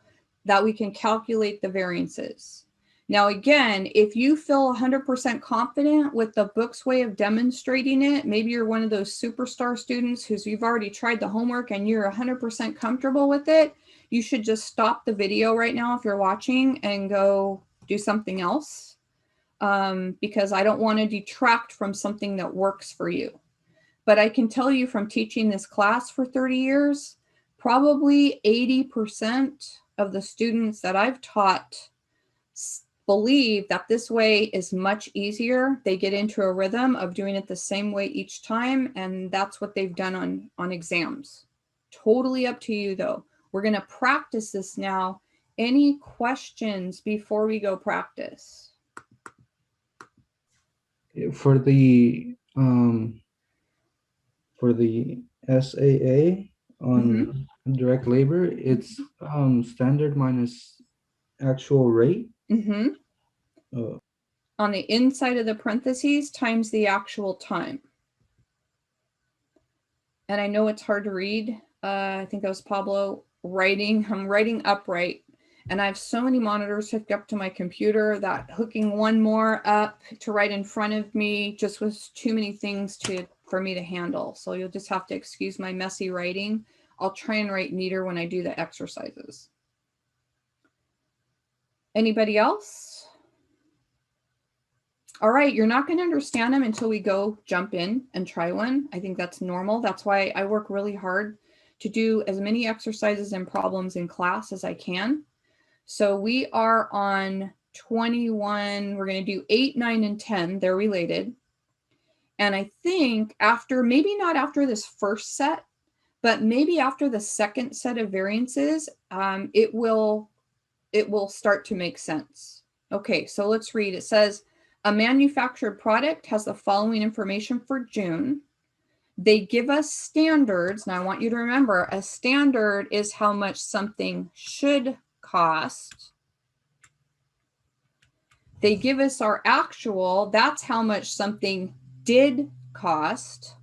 that we can calculate the variances. Now, again, if you feel 100% confident with the book's way of demonstrating it, maybe you're one of those superstar students who's you've already tried the homework and you're 100% comfortable with it, you should just stop the video right now if you're watching and go do something else, because I don't want to detract from something that works for you. But I can tell you from teaching this class for 30 years, probably 80% of the students that I've taught believe that this way is much easier. They get into a rhythm of doing it the same way each time, and that's what they've done on exams. Totally up to you, though. We're going to practice this now. Any questions before we go practice? For the SAA on direct labor, it's standard minus actual rate. On the inside of the parentheses times the actual time. And I know it's hard to read. I think that was Pablo writing. I'm writing upright. And I have so many monitors hooked up to my computer that hooking one more up to right in front of me just was too many things for me to handle. So you'll just have to excuse my messy writing. I'll try and write neater when I do the exercises. Anybody else? All right, you're not going to understand them until we go jump in and try one. I think that's normal. That's why I work really hard to do as many exercises and problems in class as I can. So we are on 21. We're going to do 8, 9, and 10. They're related. And I think after, maybe not after this first set, but maybe after the second set of variances, it will start to make sense. Okay, so let's read. It says, a manufactured product has the following information for June. They give us standards. Now I want you to remember, a standard is how much something should cost. They give us our actual. That's how much something did cost.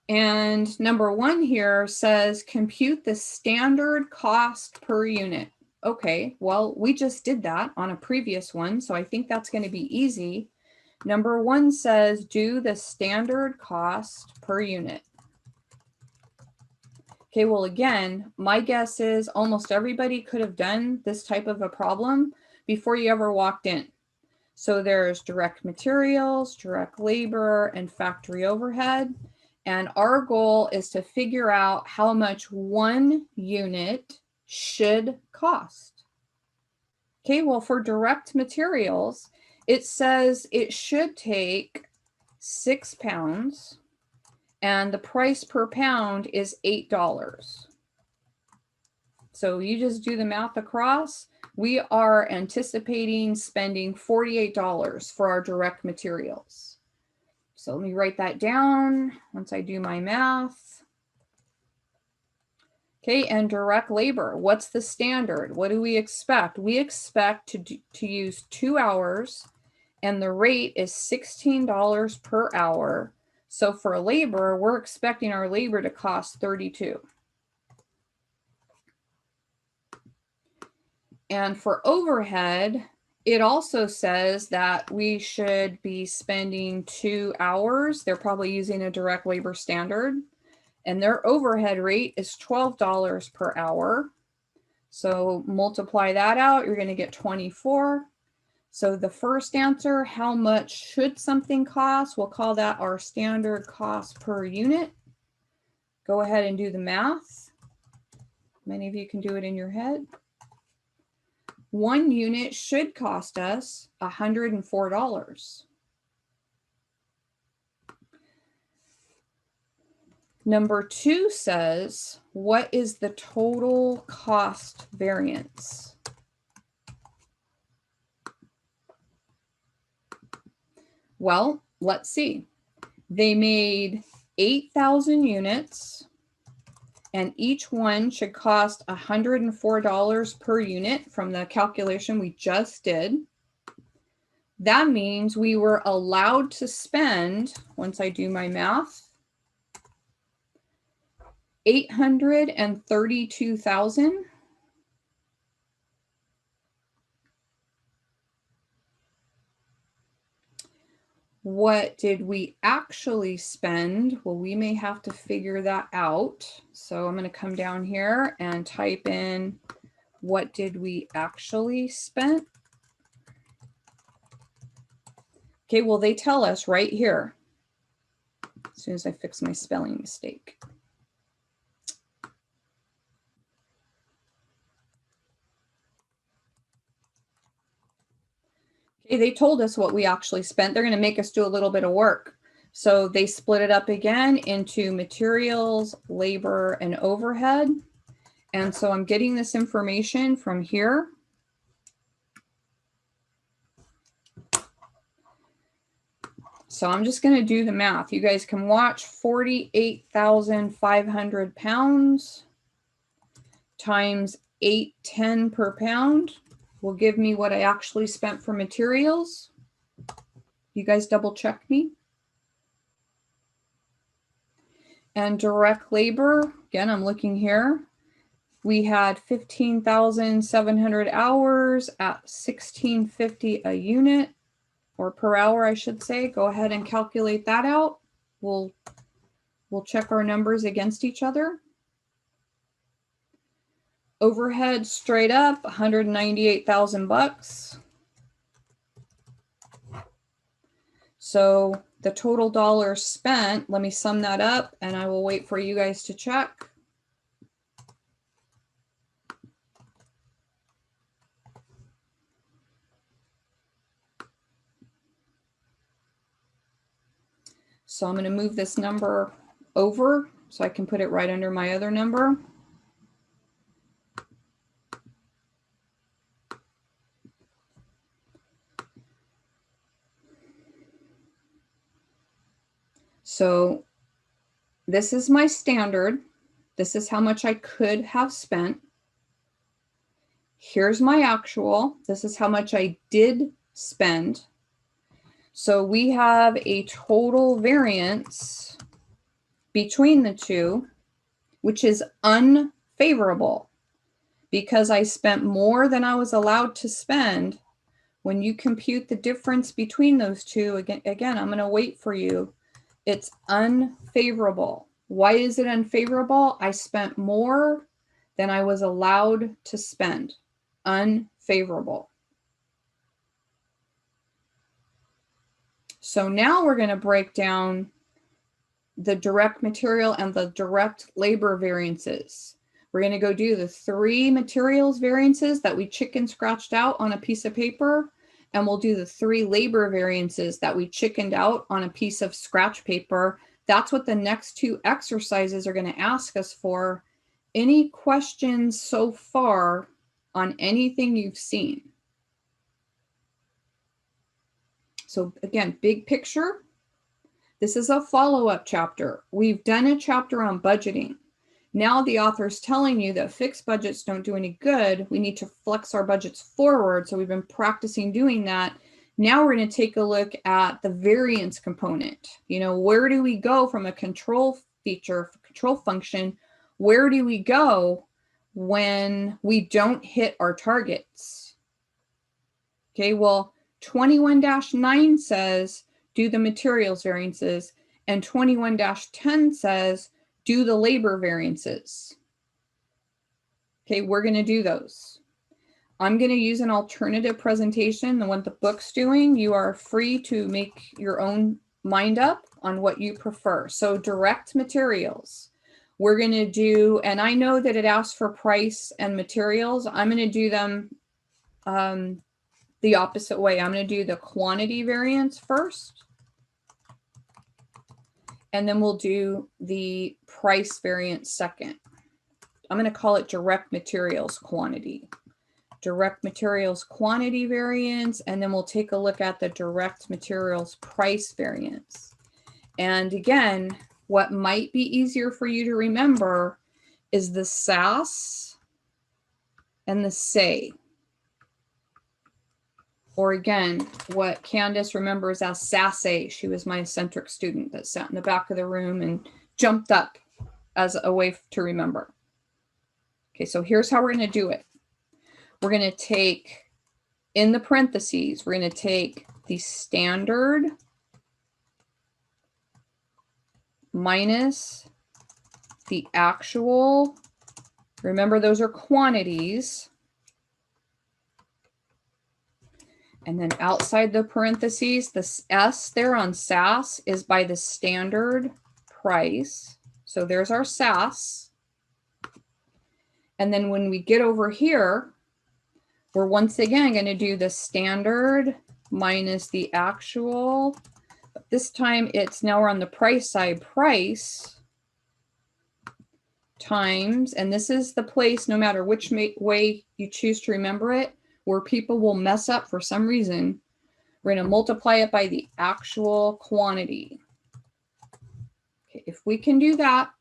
And number 1 here says compute the standard cost per unit. Okay, well, we just did that on a previous one, so I think that's going to be easy. Number 1 says do the standard cost per unit. Okay, well, again, my guess is almost everybody could have done this type of a problem before you ever walked in. So there's direct materials, direct labor, and factory overhead. And our goal is to figure out how much 1 unit should cost. Okay, well, for direct materials, it says it should take 6 pounds and the price per pound is $8. So you just do the math across. We are anticipating spending $48 for our direct materials. So let me write that down once I do my math. Okay, and direct labor, what's the standard? What do we expect? We expect to use 2 hours and the rate is $16 per hour. So for labor, we're expecting our labor to cost $32. And for overhead, it also says that we should be spending 2 hours. They're probably using a direct labor standard. And their overhead rate is $12 per hour. So multiply that out, you're going to get 24. So the first answer, how much should something cost? We'll call that our standard cost per unit. Go ahead and do the math. Many of you can do it in your head. 1 unit should cost us $104. Number 2 says, what is the total cost variance? Well, let's see. They made 8,000 units, and each one should cost $104 per unit from the calculation we just did. That means we were allowed to spend, once I do my math, $832,000. What did we actually spend? Well, we may have to figure that out. So I'm going to come down here and type in, what did we actually spend? Okay, well, they tell us right here, as soon as I fix my spelling mistake. Okay, they told us what we actually spent. They're going to make us do a little bit of work. So they split it up again into materials, labor, and overhead. And so I'm getting this information from here. So I'm just going to do the math. You guys can watch. 48,500 pounds times 810 per pound will give me what I actually spent for materials. You guys double check me. And direct labor, again, I'm looking here. We had 15,700 hours at $16.50 a unit, or per hour, I should say. Go ahead and calculate that out. We'll check our numbers against each other. Overhead straight up, 198,000 bucks. So the total dollars spent, let me sum that up and I will wait for you guys to check. So I'm going to move this number over so I can put it right under my other number. So this is my standard. This is how much I could have spent. Here's my actual. This is how much I did spend. So we have a total variance between the two, which is unfavorable because I spent more than I was allowed to spend. When you compute the difference between those two, again, I'm going to wait for you. It's unfavorable. Why is it unfavorable? I spent more than I was allowed to spend. Unfavorable. So now we're going to break down the direct material and the direct labor variances. We're going to go do the 3 materials variances that we chicken scratched out on a piece of paper, and we'll do the 3 labor variances that we chickened out on a piece of scratch paper. That's what the next 2 exercises are going to ask us for. Any questions so far on anything you've seen? So again, big picture. This is a follow-up chapter. We've done a chapter on budgeting. Now the author is telling you that fixed budgets don't do any good. We need to flex our budgets forward. So we've been practicing doing that. Now we're going to take a look at the variance component. You know, where do we go from a control feature, control function? Where do we go when we don't hit our targets? Okay, well, 21-9 says do the materials variances, and 21-10 says do the labor variances. Okay, we're going to do those. I'm going to use an alternative presentation, the one the book's doing. You are free to make your own mind up on what you prefer. So direct materials, we're going to do, and I know that it asks for price and materials. I'm going to do them the opposite way. I'm going to do the quantity variance first, and then we'll do the price variance second. I'm going to call it direct materials quantity. Direct materials quantity variance, and then we'll take a look at the direct materials price variance. And again, what might be easier for you to remember is the SAS and the SAY. Or again, what Candace remembers as SASE. She was my eccentric student that sat in the back of the room and jumped up as a way to remember. Okay, so here's how we're going to do it. We're going to take, in the parentheses, we're going to take the standard minus the actual. Remember, those are quantities. And then outside the parentheses, the S there on SAS is by the standard price. So there's our SAS. And then when we get over here, we're once again going to do the standard minus the actual. But this time it's now we're on the price side, price times, and this is the place, no matter which way you choose to remember it, where people will mess up for some reason. We're going to multiply it by the actual quantity. Okay, if we can do that,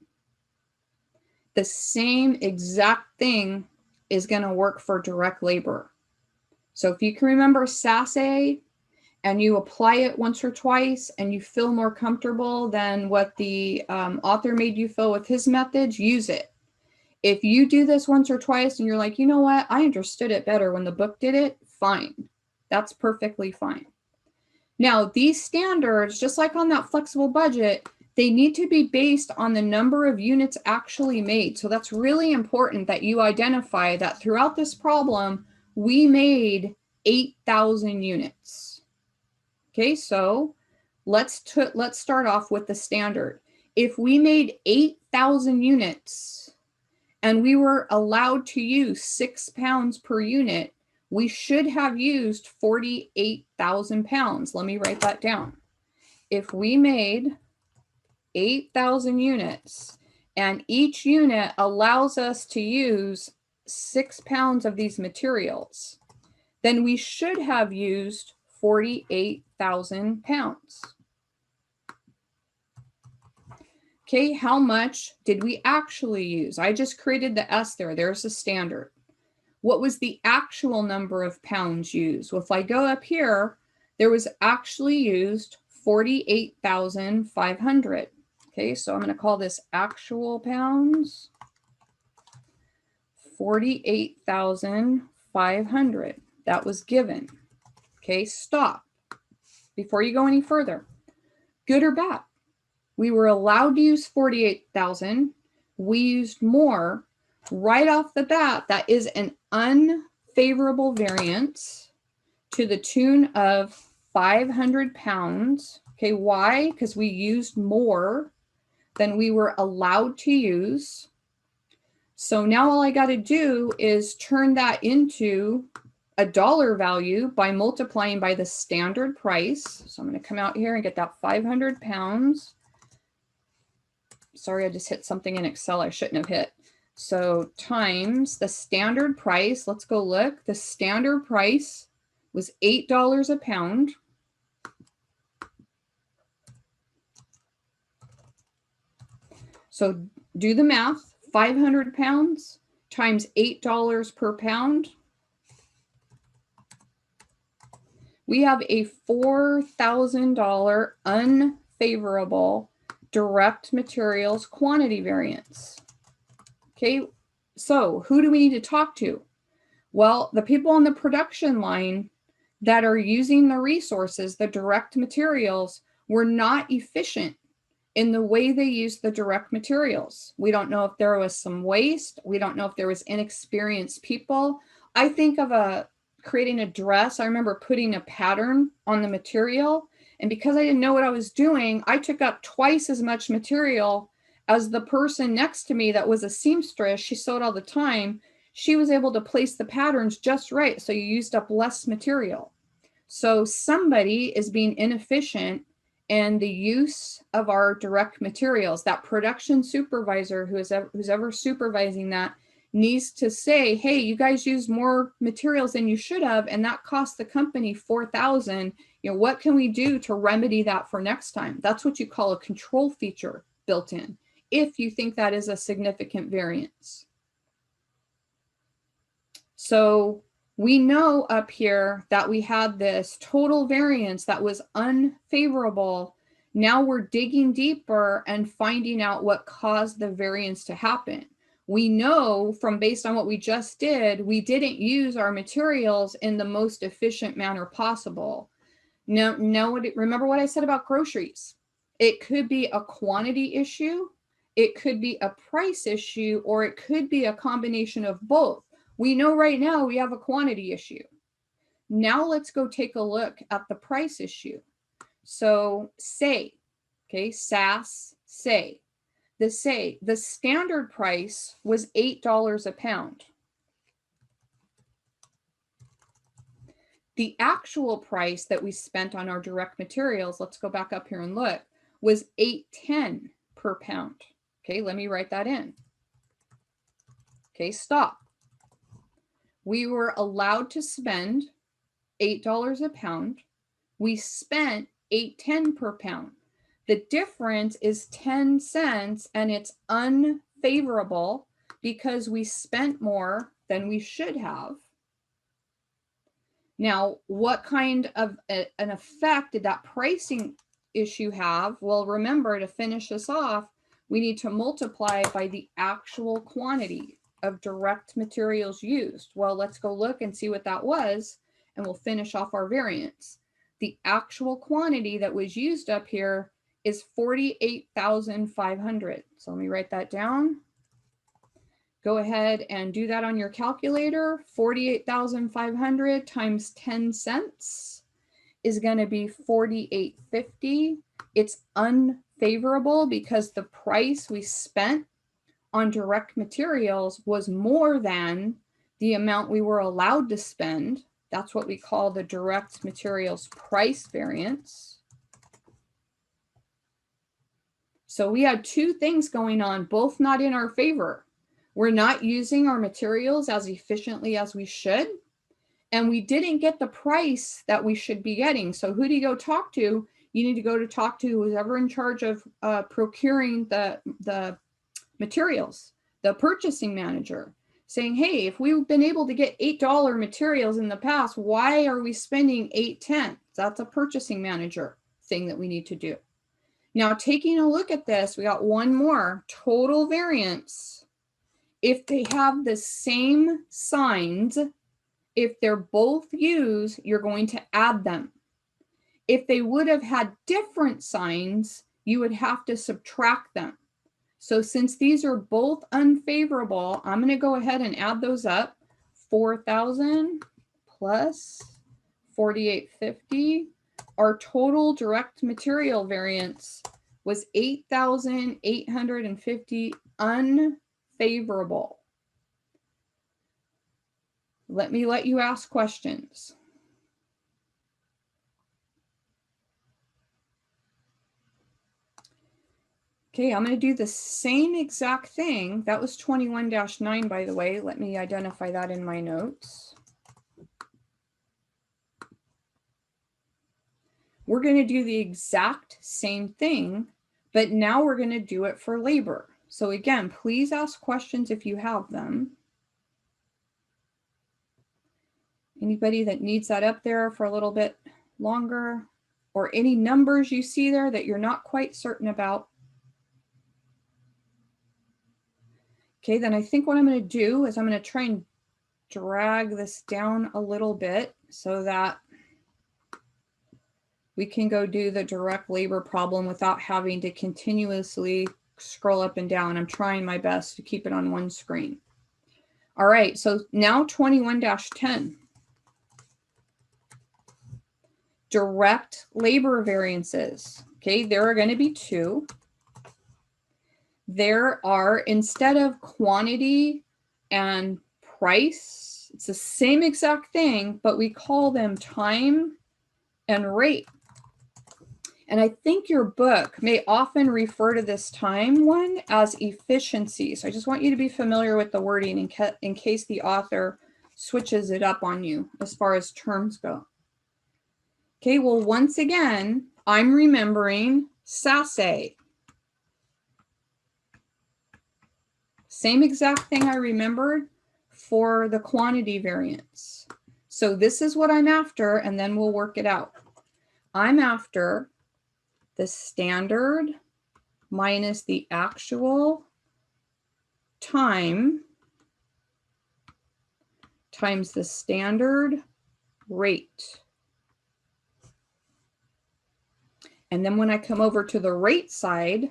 the same exact thing is going to work for direct labor. So if you can remember SASE and you apply it once or twice and you feel more comfortable than what the author made you feel with his methods, use it. If you do this once or twice and you're like, you know what, I understood it better when the book did it, fine. That's perfectly fine. Now, these standards, just like on that flexible budget, they need to be based on the number of units actually made. So that's really important that you identify that throughout this problem, we made 8,000 units. Okay, so let's start off with the standard. If we made 8,000 units and we were allowed to use 6 pounds per unit, we should have used 48,000 pounds. Let me write that down. If we made 8,000 units and each unit allows us to use 6 pounds of these materials, then we should have used 48,000 pounds. Okay, how much did we actually use? I just created the S there. There's the standard. What was the actual number of pounds used? Well, if I go up here, there was actually used 48,500. Okay, so I'm going to call this actual pounds, 48,500. That was given. Okay, stop before you go any further. Good or bad? We were allowed to use 48,000. We used more. Right off the bat, that is an unfavorable variance to the tune of 500 pounds. Okay, why? Because we used more than we were allowed to use. So now all I got to do is turn that into a dollar value by multiplying by the standard price. So I'm going to come out here and get that 500 pounds. Sorry, I just hit something in Excel I shouldn't have hit. So times the standard price. Let's go look. The standard price was $8 a pound. So do the math. 500 pounds times $8 per pound. We have a $4,000 unfavorable direct materials quantity variance. Okay, so who do we need to talk to? Well, the people on the production line that are using the resources, the direct materials, were not efficient in the way they used the direct materials. We don't know if there was some waste. We don't know if there was inexperienced people. I think of creating a dress. I remember putting a pattern on the material, and because I didn't know what I was doing, I took up twice as much material as the person next to me that was a seamstress. She sewed all the time. She was able to place the patterns just right, so you used up less material. So somebody is being inefficient in the use of our direct materials. That production supervisor who's ever supervising that needs to say, hey, you guys use more materials than you should have, and that cost the company $4,000. You know, what can we do to remedy that for next time? That's what you call a control feature built in, if you think that is a significant variance. So we know up here that we had this total variance that was unfavorable. Now we're digging deeper and finding out what caused the variance to happen. We know from based on what we just did, we didn't use our materials in the most efficient manner possible. Now, remember what I said about groceries. It could be a quantity issue, it could be a price issue, or it could be a combination of both. We know right now we have a quantity issue. Now let's go take a look at the price issue. So say, okay, SAS, say. The standard price was $8 a pound. The actual price that we spent on our direct materials, let's go back up here and look, was $8.10 per pound. Okay, let me write that in. Okay, stop. We were allowed to spend $8 a pound. We spent $8.10 per pound. The difference is 10 cents, and it's unfavorable because we spent more than we should have. Now, what kind of an effect did that pricing issue have? Well, remember, to finish this off, we need to multiply by the actual quantity of direct materials used. Well, let's go look and see what that was, and we'll finish off our variance. The actual quantity that was used up here is 48,500. So let me write that down. Go ahead and do that on your calculator. 48,500 times 10 cents is going to be 48.50. It's unfavorable because the price we spent on direct materials was more than the amount we were allowed to spend. That's what we call the direct materials price variance. So we had two things going on, both not in our favor. We're not using our materials as efficiently as we should, and we didn't get the price that we should be getting. So who do you go talk to? You need to go to talk to who's ever in charge of procuring the materials, the purchasing manager, saying, hey, if we've been able to get $8 materials in the past, why are we spending $8.10? That's a purchasing manager thing that we need to do. Now, taking a look at this, we got one more, total variance. If they have the same signs, if they're both used, you're going to add them. If they would have had different signs, you would have to subtract them. So since these are both unfavorable, I'm going to go ahead and add those up. 4,000 plus 48.50. Our total direct material variance was 8,850 unfavorable. Let you ask questions. Okay, I'm going to do the same exact thing. That was 21-9, by the way. Let me identify that in my notes. We're going to do the exact same thing, but now we're going to do it for labor. So again, please ask questions if you have them. Anybody that needs that up there for a little bit longer, or any numbers you see there that you're not quite certain about. Okay, then I think what I'm going to do is I'm going to try and drag this down a little bit so that we can go do the direct labor problem without having to continuously scroll up and down. I'm trying my best to keep it on one screen. All right, so now 21-10. Direct labor variances. Okay, there are going to be two. There are, instead of quantity and price, it's the same exact thing, but we call them time and rate. And I think your book may often refer to this time one as efficiency. So I just want you to be familiar with the wording in case the author switches it up on you as far as terms go. Okay, well, once again, I'm remembering SASE. Same exact thing I remembered for the quantity variance. So this is what I'm after, and then we'll work it out. I'm after the standard minus the actual time times the standard rate. And then when I come over to the rate side,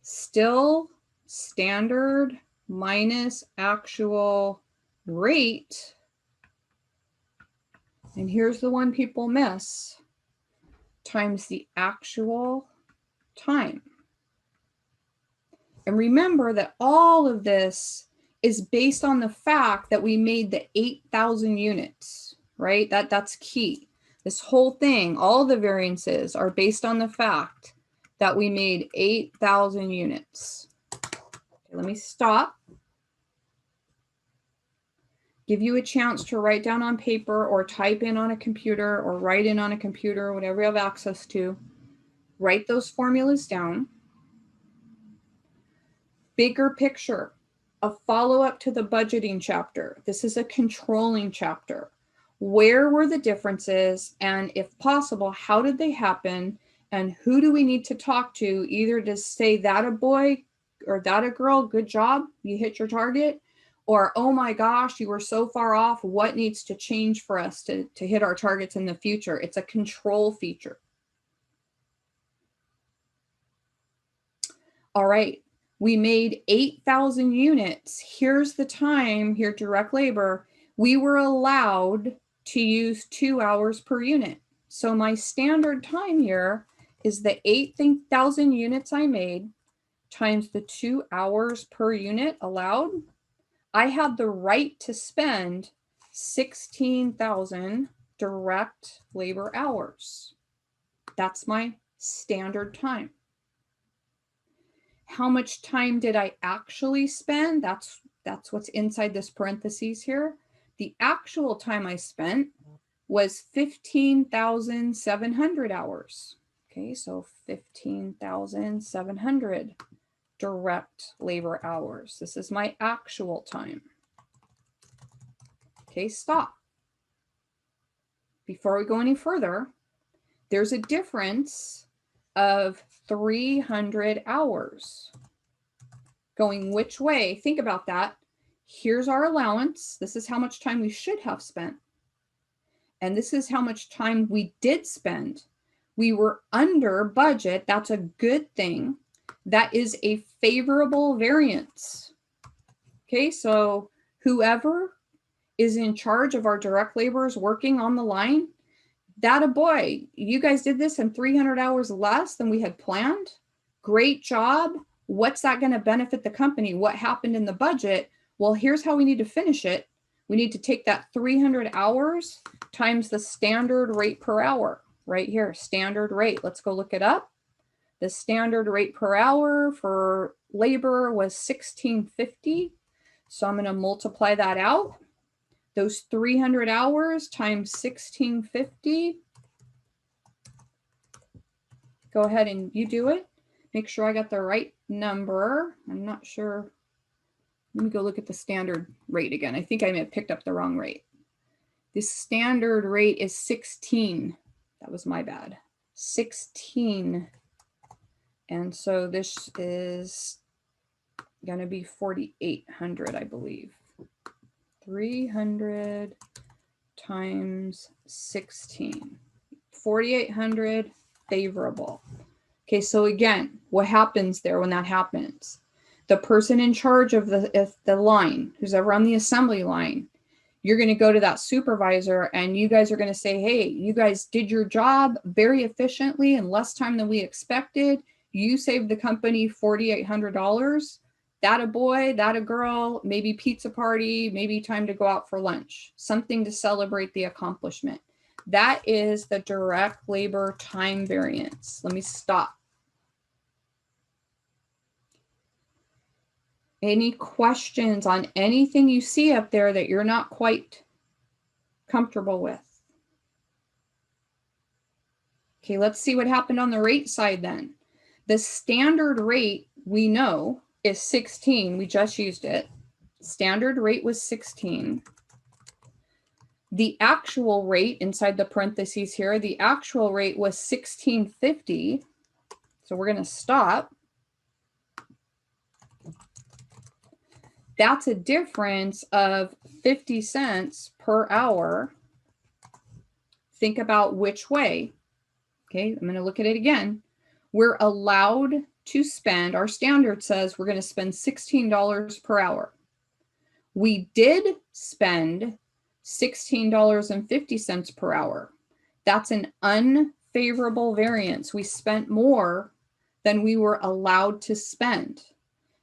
still standard minus actual rate. And here's the one people miss, times the actual time. And remember that all of this is based on the fact that we made the 8,000 units, right? That's key. This whole thing, all the variances are based on the fact that we made 8,000 units. Okay, let me stop. Give you a chance to write down on paper or type in on a computer or write in on a computer, whatever you have access to. Write those formulas down. Bigger picture, a follow-up to the budgeting chapter. This is a controlling chapter. Where were the differences? And if possible, how did they happen? And who do we need to talk to, either to say that a boy or that a girl, good job, you hit your target, or, oh my gosh, you were so far off, what needs to change for us to hit our targets in the future? It's a control feature. All right, we made 8,000 units. Here's the time, here, direct labor. We were allowed to use 2 hours per unit. So my standard time here is the 8,000 units I made times the 2 hours per unit allowed. I had the right to spend 16,000 direct labor hours. That's my standard time. How much time did I actually spend? That's what's inside this parentheses here. The actual time I spent was 15,700 hours. Okay, so 15,700 direct labor hours. This is my actual time. Okay, stop. Before we go any further, there's a difference of 300 hours. Going which way? Think about that. Here's our allowance. This is how much time we should have spent. And this is how much time we did spend. We were under budget. That's a good thing. That is a favorable variance. Okay, so whoever is in charge of our direct laborers working on the line, that a boy, you guys did this in 300 hours less than we had planned. Great job. What's that going to benefit the company? What happened in the budget? Well, here's how we need to finish it. We need to take that 300 hours times the standard rate per hour right here, standard rate. Let's go look it up. The standard rate per hour for labor was $16.50. So I'm going to multiply that out. Those 300 hours times $16.50. Go ahead and you do it. Make sure I got the right number. I'm not sure. Let me go look at the standard rate again. I think I may have picked up the wrong rate. The standard rate is 16. That was my bad. 16. And so this is going to be 4,800, I believe. 300 times 16. 4,800 favorable. Okay, so again, what happens there when that happens? The person in charge of the line, who's ever on the assembly line, you're going to go to that supervisor and you guys are going to say, hey, you guys did your job very efficiently in less time than we expected. You saved the company $4,800. That a boy, that a girl, maybe pizza party, maybe time to go out for lunch, something to celebrate the accomplishment. That is the direct labor time variance. Let me stop. Any questions on anything you see up there that you're not quite comfortable with? Okay, let's see what happened on the rate side then. The standard rate we know is 16. We just used it. Standard rate was 16. The actual rate inside the parentheses here, the actual rate was $16.50. So we're going to stop. That's a difference of 50 cents per hour. Think about which way. Okay, I'm going to look at it again. We're allowed to spend, our standard says we're going to spend $16 per hour. We did spend $16.50 per hour. That's an unfavorable variance. We spent more than we were allowed to spend.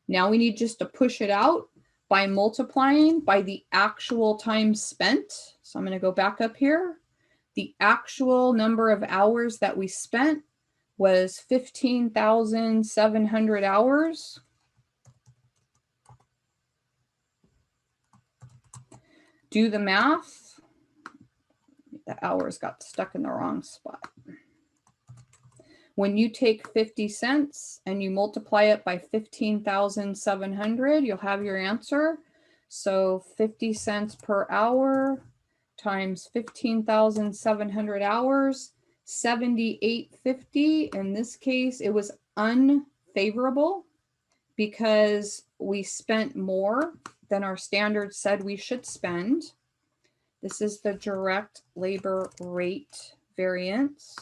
Now we need just to push it out by multiplying by the actual time spent. So I'm going to go back up here. The actual number of hours that we spent was 15,700 hours. Do the math. The hours got stuck in the wrong spot. When you take 50 cents and you multiply it by 15,700, you'll have your answer. So 50 cents per hour times 15,700 hours, 78.50. In this case, it was unfavorable because we spent more than our standard said we should spend. This is the direct labor rate variance.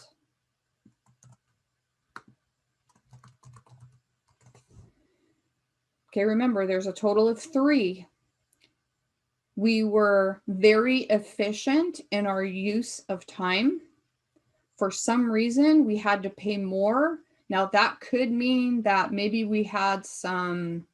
Okay, remember, there's a total of 3. We were very efficient in our use of time. For some reason, we had to pay more. Now, that could mean that maybe we had some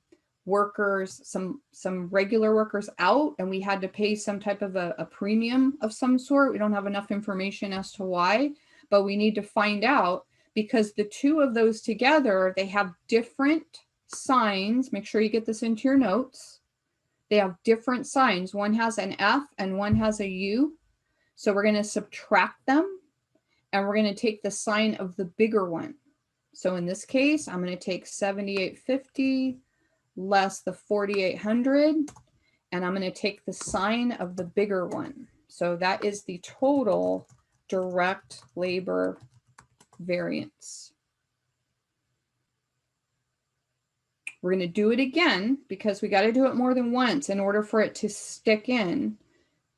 workers, some regular workers out, and we had to pay some type of a premium of some sort. We don't have enough information as to why, but we need to find out, because the two of those together, they have different signs. Make sure you get this into your notes. They have different signs. One has an F and one has a U. So we're going to subtract them and we're going to take the sign of the bigger one. So in this case, I'm going to take 78.50 less the 4,800, and I'm going to take the sign of the bigger one. So that is the total direct labor variance. We're going to do it again because we got to do it more than once in order for it to stick in.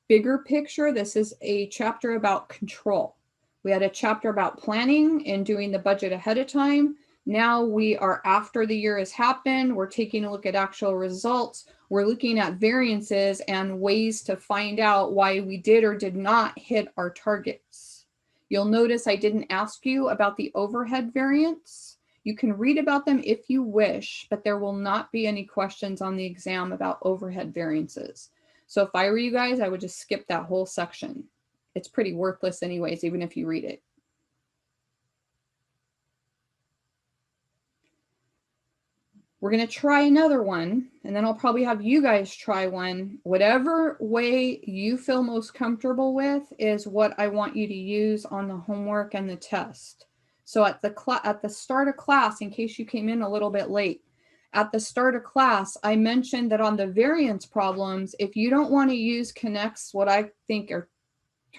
Bigger picture, this is a chapter about control. We had a chapter about planning and doing the budget ahead of time. Now we are after the year has happened. We're taking a look at actual results. We're looking at variances and ways to find out why we did or did not hit our targets. You'll notice I didn't ask you about the overhead variance. You can read about them if you wish, but there will not be any questions on the exam about overhead variances. So if I were you guys, I would just skip that whole section. It's pretty worthless anyways, even if you read it. We're going to try another one, and then I'll probably have you guys try one. Whatever way you feel most comfortable with is what I want you to use on the homework and the test. So at the start of class, in case you came in a little bit late, at the start of class, I mentioned that on the variance problems, if you don't want to use connects, what I think are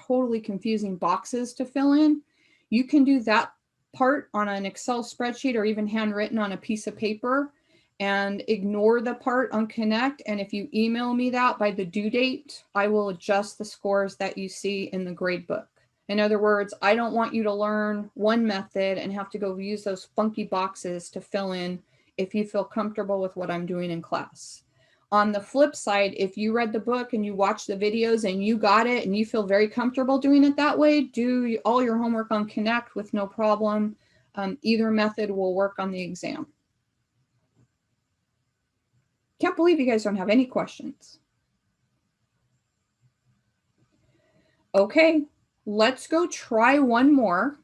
totally confusing boxes to fill in, You can do that part on an Excel spreadsheet or even handwritten on a piece of paper and ignore the part on Connect. And if you email me that by the due date, I will adjust the scores that you see in the grade book. In other words, I don't want you to learn one method and have to go use those funky boxes to fill in if you feel comfortable with what I'm doing in class. On the flip side, if you read the book and you watch the videos and you got it and you feel very comfortable doing it that way, do all your homework on Connect with no problem. Either method will work on the exam. Can't believe you guys don't have any questions. Okay, let's go try one more.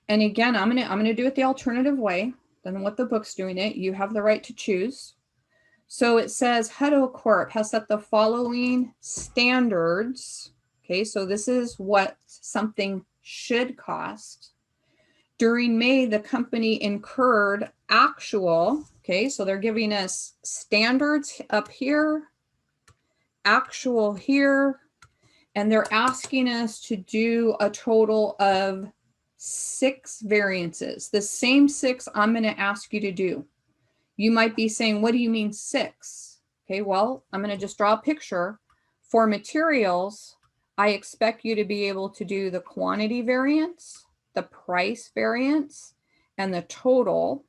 And again, I'm gonna do it the alternative way than what the book's doing it. You have the right to choose. So it says Hutto Corp has set the following standards. Okay, so this is what something should cost. During May, the company incurred actual, okay, so they're giving us standards up here, actual here, and they're asking us to do a total of 6 variances. The same 6 I'm going to ask you to do. You might be saying, what do you mean 6? Okay, well, I'm going to just draw a picture. For materials, I expect you to be able to do the quantity variance, the price variance, and the total.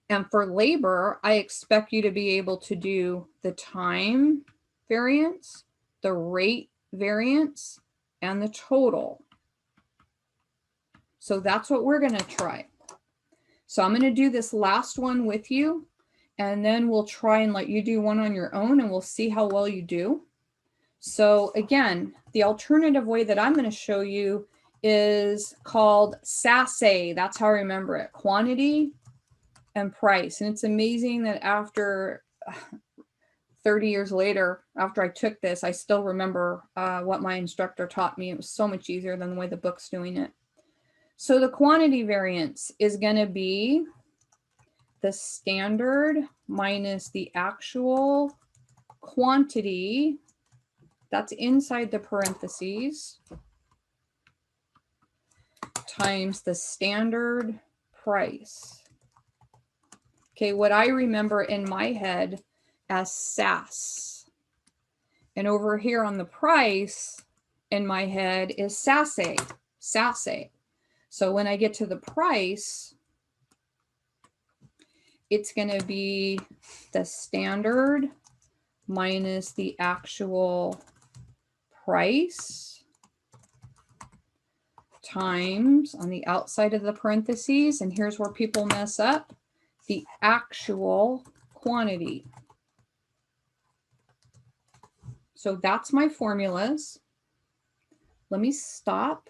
And for labor, I expect you to be able to do the time variance, the rate variance, and the total. So that's what we're going to try. So I'm going to do this last one with you, and then we'll try and let you do one on your own, and we'll see how well you do. So again, the alternative way that I'm going to show you is called SASE. That's how I remember it, quantity and price. And it's amazing that after 30 years later, after I took this, I still remember what my instructor taught me. It was so much easier than the way the book's doing it. So the quantity variance is going to be the standard minus the actual quantity that's inside the parentheses times the standard price. Okay, what I remember in my head as SAS. And over here on the price in my head is SASE, SASE. So when I get to the price, it's going to be the standard minus the actual price times on the outside of the parentheses, and here's where people mess up, the actual quantity. So that's my formulas. Let me stop.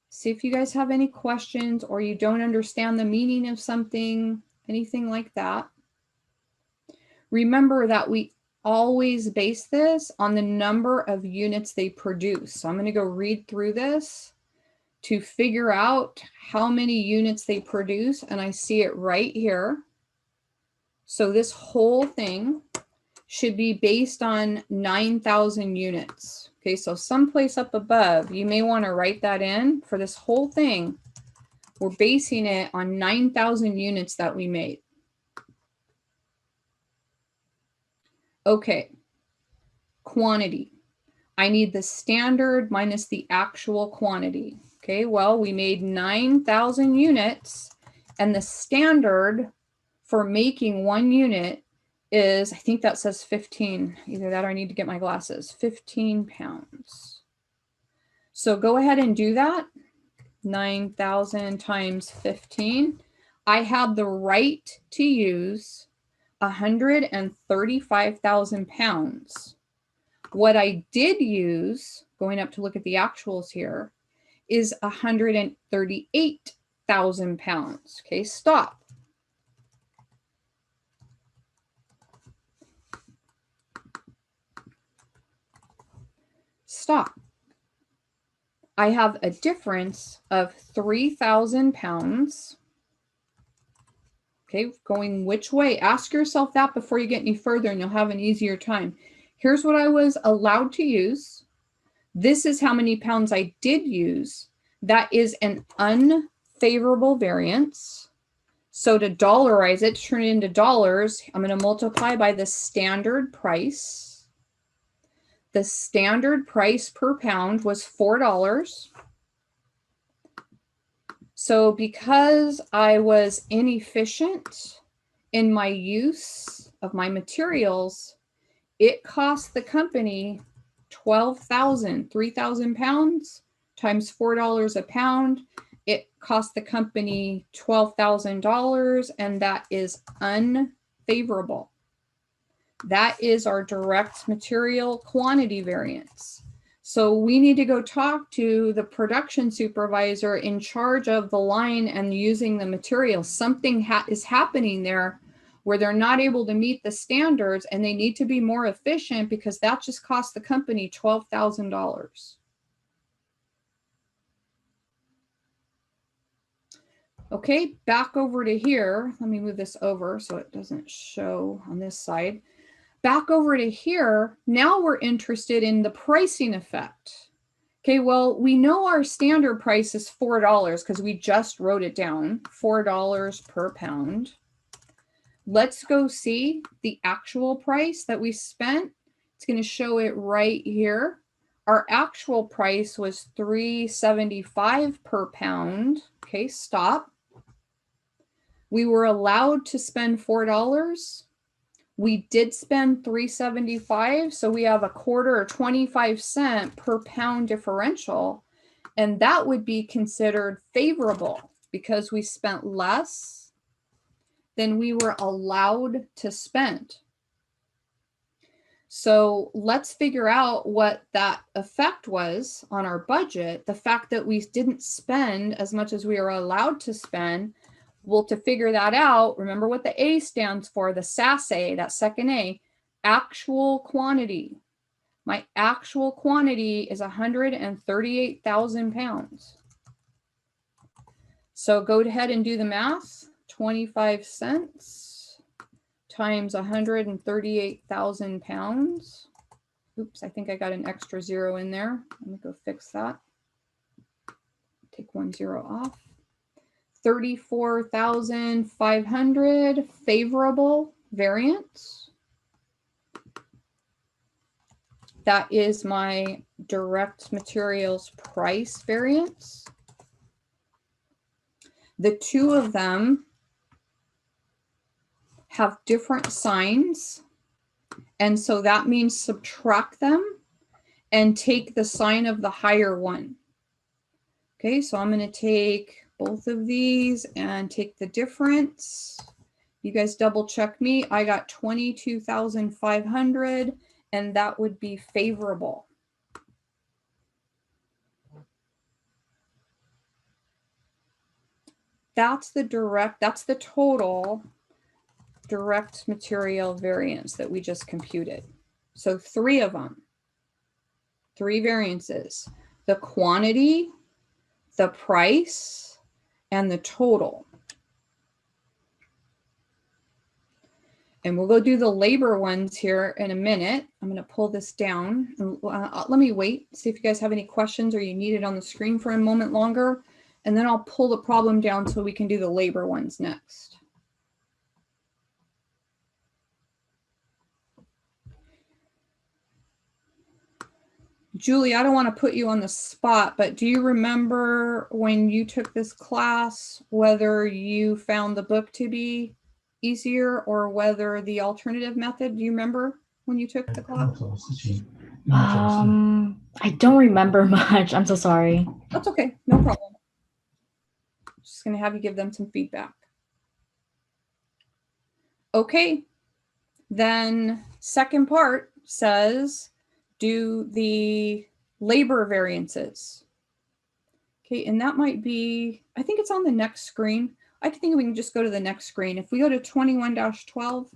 See if you guys have any questions or you don't understand the meaning of something, anything like that. Remember that we always base this on the number of units they produce. So I'm going to go read through this to figure out how many units they produce, and I see it right here. So this whole thing should be based on 9,000 units. Okay, so someplace up above, you may want to write that in. For this whole thing, we're basing it on 9,000 units that we made. Okay, quantity. I need the standard minus the actual quantity. Okay, well, we made 9,000 units, and the standard for making 1 unit is, I think that says 15. Either that or I need to get my glasses. 15 pounds. So go ahead and do that. 9,000 times 15. I have the right to use 135,000 pounds. What I did use, going up to look at the actuals here, is 138,000 pounds. Okay, stop. Stop. I have a difference of 3,000 pounds. Okay, going which way? Ask yourself that before you get any further and you'll have an easier time. Here's what I was allowed to use. This is how many pounds I did use. That is an unfavorable variance. So to dollarize it, to turn it into dollars, I'm going to multiply by the standard price. The standard price per pound was $4. So because I was inefficient in my use of my materials, it cost the company 3,000 pounds times $4 a pound. It cost the company $12,000, and that is unfavorable. That is our direct material quantity variance. So we need to go talk to the production supervisor in charge of the line and using the material. Something is happening there where they're not able to meet the standards, and they need to be more efficient, because that just cost the company $12,000. Okay, back over to here. Let me move this over so it doesn't show on this side. Back over to here, now we're interested in the pricing effect. Okay, well, we know our standard price is $4 because we just wrote it down, $4 per pound. Let's go see the actual price that we spent. It's going to show it right here. Our actual price was $3.75 per pound. Okay, stop. We were allowed to spend $4. We did spend $3.75, so we have a quarter or 25 cents per pound differential, and that would be considered favorable because we spent less than we were allowed to spend. So let's figure out what that effect was on our budget. The fact that we didn't spend as much as we were allowed to spend. Well, to figure that out, remember what the A stands for, the SASA, that second A, actual quantity. My actual quantity is 138,000 pounds. So go ahead and do the math. 25 cents times 138,000 pounds. Oops, I think I got an extra zero in there. Let me go fix that. Take 1 0 off. 34,500 favorable variance. That is my direct materials price variance. The two of them have different signs, and so that means subtract them and take the sign of the higher one. Okay, so I'm going to take both of these and take the difference. You guys double check me. I got 22,500, and that would be favorable. That's the total direct material variance that we just computed. So three of them, three variances: the quantity, the price, and the total. And we'll go do the labor ones here in a minute. I'm going to pull this down. Let me wait, see if you guys have any questions or you need it on the screen for a moment longer. And then I'll pull the problem down so we can do the labor ones next. Julie, I don't want to put you on the spot, but do you remember when you took this class, whether you found the book to be easier or whether the alternative method? Do you remember when you took the class? I don't remember much. I'm so sorry. That's okay. No problem. Just going to have you give them some feedback. Okay. Then second part says, do the labor variances. Okay, and that might be, I think it's on the next screen. I think we can just go to the next screen. If we go to 21-12,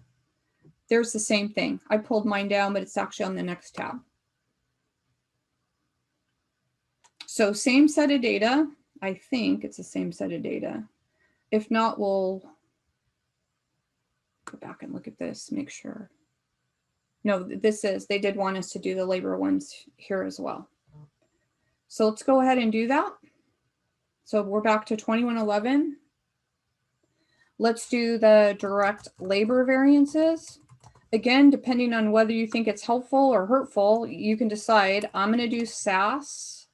there's the same thing. I pulled mine down, but it's actually on the next tab. So same set of data. I think it's the same set of data. If not, we'll go back and look at this, make sure. No, they did want us to do the labor ones here as well. So let's go ahead and do that. So we're back to 2111. Let's do the direct labor variances. Again, depending on whether you think it's helpful or hurtful, you can decide. I'm going to do SAS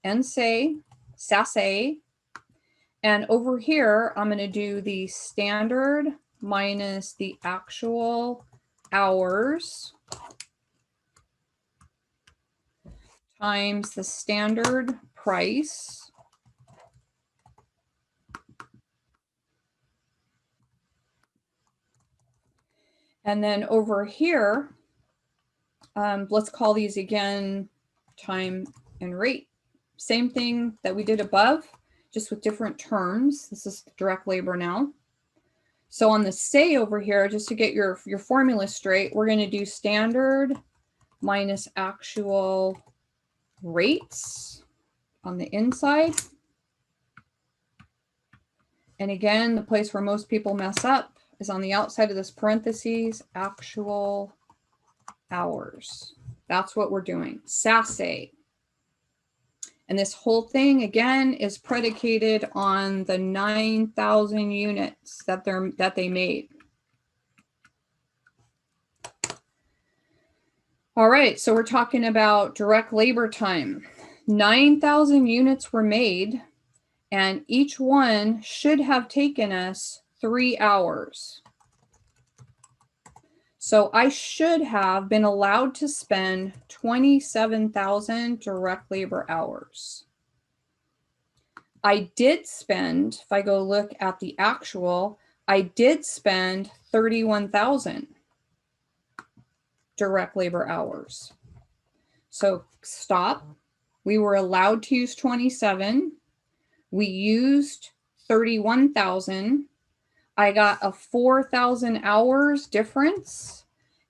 and SAS A. And over here, I'm going to do the standard minus the actual hours times the standard price. And then over here, let's call these again time and rate. Same thing that we did above, just with different terms. This is direct labor now. So on the say over here, just to get your formula straight, we're going to do standard minus actual rates on the inside. And again, the place where most people mess up is on the outside of this parentheses, actual hours. That's what we're doing, SASE. And this whole thing, again, is predicated on the 9,000 units that they made. All right, so we're talking about direct labor time. 9,000 units were made, and each one should have taken us 3 hours. So I should have been allowed to spend 27,000 direct labor hours. I did spend, if I go look at the actual, I did spend 31,000 direct labor hours. So stop. We were allowed to use 27. We used 31,000. I got a 4,000 hours difference,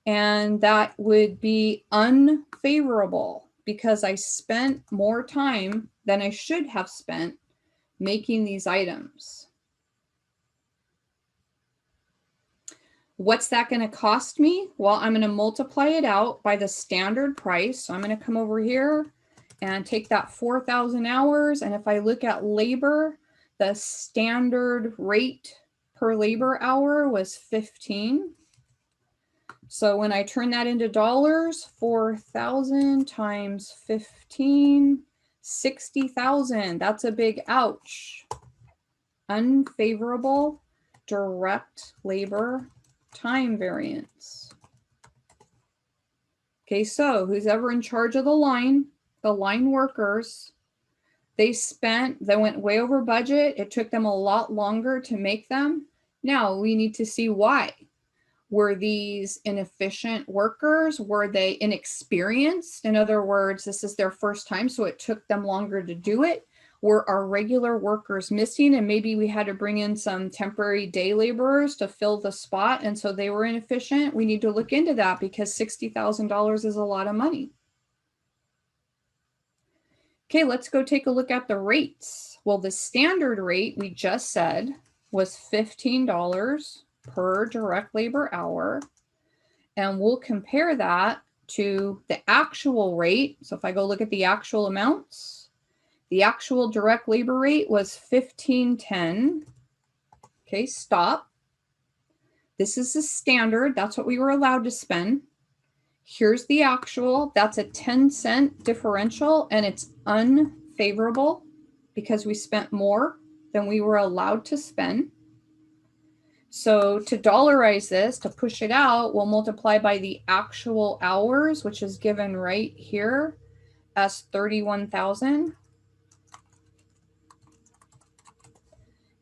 and that would be unfavorable because I spent more time than I should have spent making these items. What's that going to cost me? Well, I'm going to multiply it out by the standard price. So I'm going to come over here and take that 4,000 hours. And if I look at labor, the standard rate per labor hour was 15. So when I turn that into dollars, 4,000 times 15, 60,000. That's a big ouch. Unfavorable direct labor time variance. Okay, so who's ever in charge of the line workers, they went way over budget. It took them a lot longer to make them. Now we need to see why. Were these inefficient workers? Were they inexperienced? In other words, this is their first time, so it took them longer to do it. Were our regular workers missing, and maybe we had to bring in some temporary day laborers to fill the spot, and so they were inefficient? We need to look into that because $60,000 is a lot of money. Okay, let's go take a look at the rates. Well, the standard rate we just said was $15 per direct labor hour. And we'll compare that to the actual rate. So if I go look at the actual amounts, the actual direct labor rate was $15.10. Okay, stop. This is the standard. That's what we were allowed to spend. Here's the actual. That's a 10-cent differential, and it's unfavorable because we spent more than we were allowed to spend. So to dollarize this, to push it out, we'll multiply by the actual hours, which is given right here as 31,000.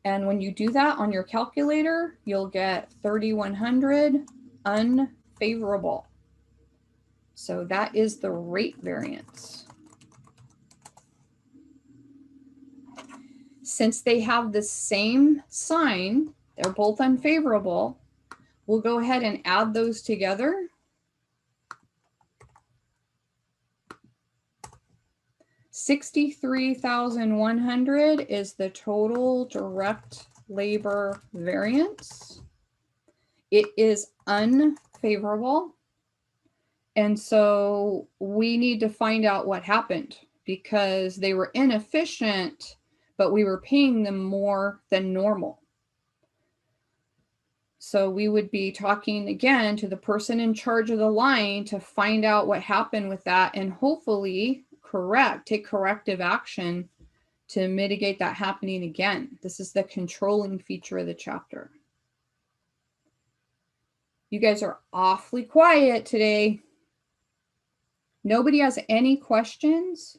And when you do that on your calculator, you'll get 3,100 unfavorable. So that is the rate variance. Since they have the same sign, they're both unfavorable, we'll go ahead and add those together. $63,100 is the total direct labor variance. It is unfavorable. And so we need to find out what happened. because they were inefficient, but we were paying them more than normal. So we would be talking again to the person in charge of the line to find out what happened with that and hopefully take corrective action to mitigate that happening again. This is the controlling feature of the chapter. You guys are awfully quiet today. Nobody has any questions?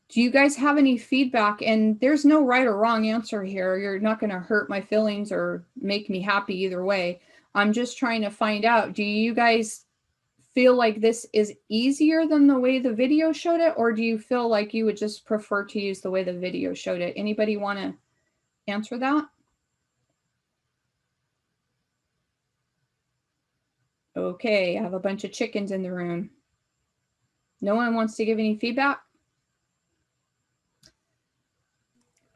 Do you guys have any feedback? And there's no right or wrong answer here. You're not going to hurt my feelings or make me happy either way. I'm just trying to find out, do you guys feel like this is easier than the way the video showed it? Or do you feel like you would just prefer to use the way the video showed it? Anybody want to answer that? Okay, I have a bunch of chickens in the room. No one wants to give any feedback?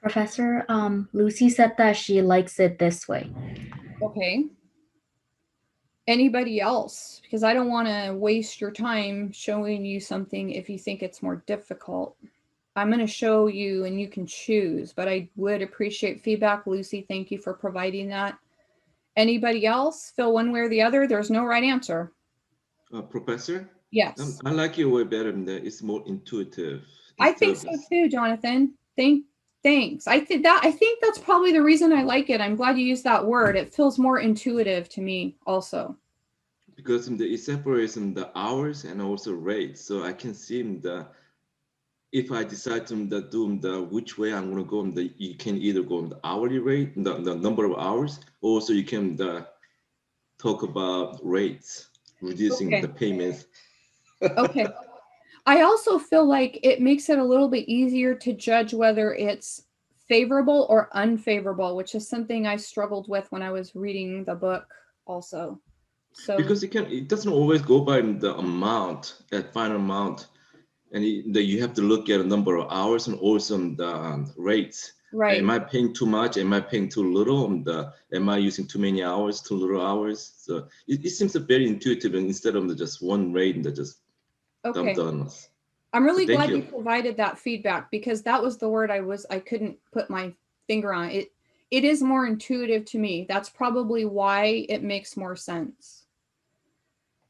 Professor, Lucy said that she likes it this way. Okay. Anybody else? Because I don't want to waste your time showing you something if you think it's more difficult. I'm going to show you and you can choose, but I would appreciate feedback. Lucy, thank you for providing that. Anybody else feel one way or the other? There's no right answer. Professor? Yes. I like your way better than that. It's more intuitive. I think so too, Jonathan. Thanks. I think that's probably the reason I like it. I'm glad you used that word. It feels more intuitive to me also. Because it separates the hours and also rates. So I can see if I decide to do which way I'm going to go, you can either go on the hourly rate, the number of hours, or also you can talk about rates, reducing the payments. Okay. I also feel like it makes it a little bit easier to judge whether it's favorable or unfavorable, which is something I struggled with when I was reading the book also. So because it doesn't always go by the amount, that final amount, and you have to look at a number of hours and also the rates. Right. Am I paying too much? Am I paying too little? Am I using too many hours, too little hours? So it seems very intuitive, and instead of just one rate that just dumped on us. I'm really glad you provided that feedback, because that was the word I couldn't put my finger on. It is more intuitive to me. That's probably why it makes more sense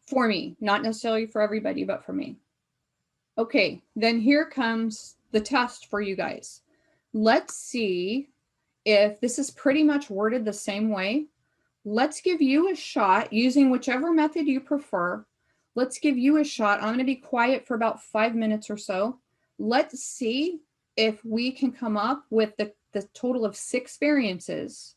for me, not necessarily for everybody, but for me. Okay, then here comes the test for you guys. Let's see if this is pretty much worded the same way. Let's give you a shot using whichever method you prefer. Let's give you a shot. I'm going to be quiet for about 5 minutes or so. Let's see if we can come up with the total of 6 variances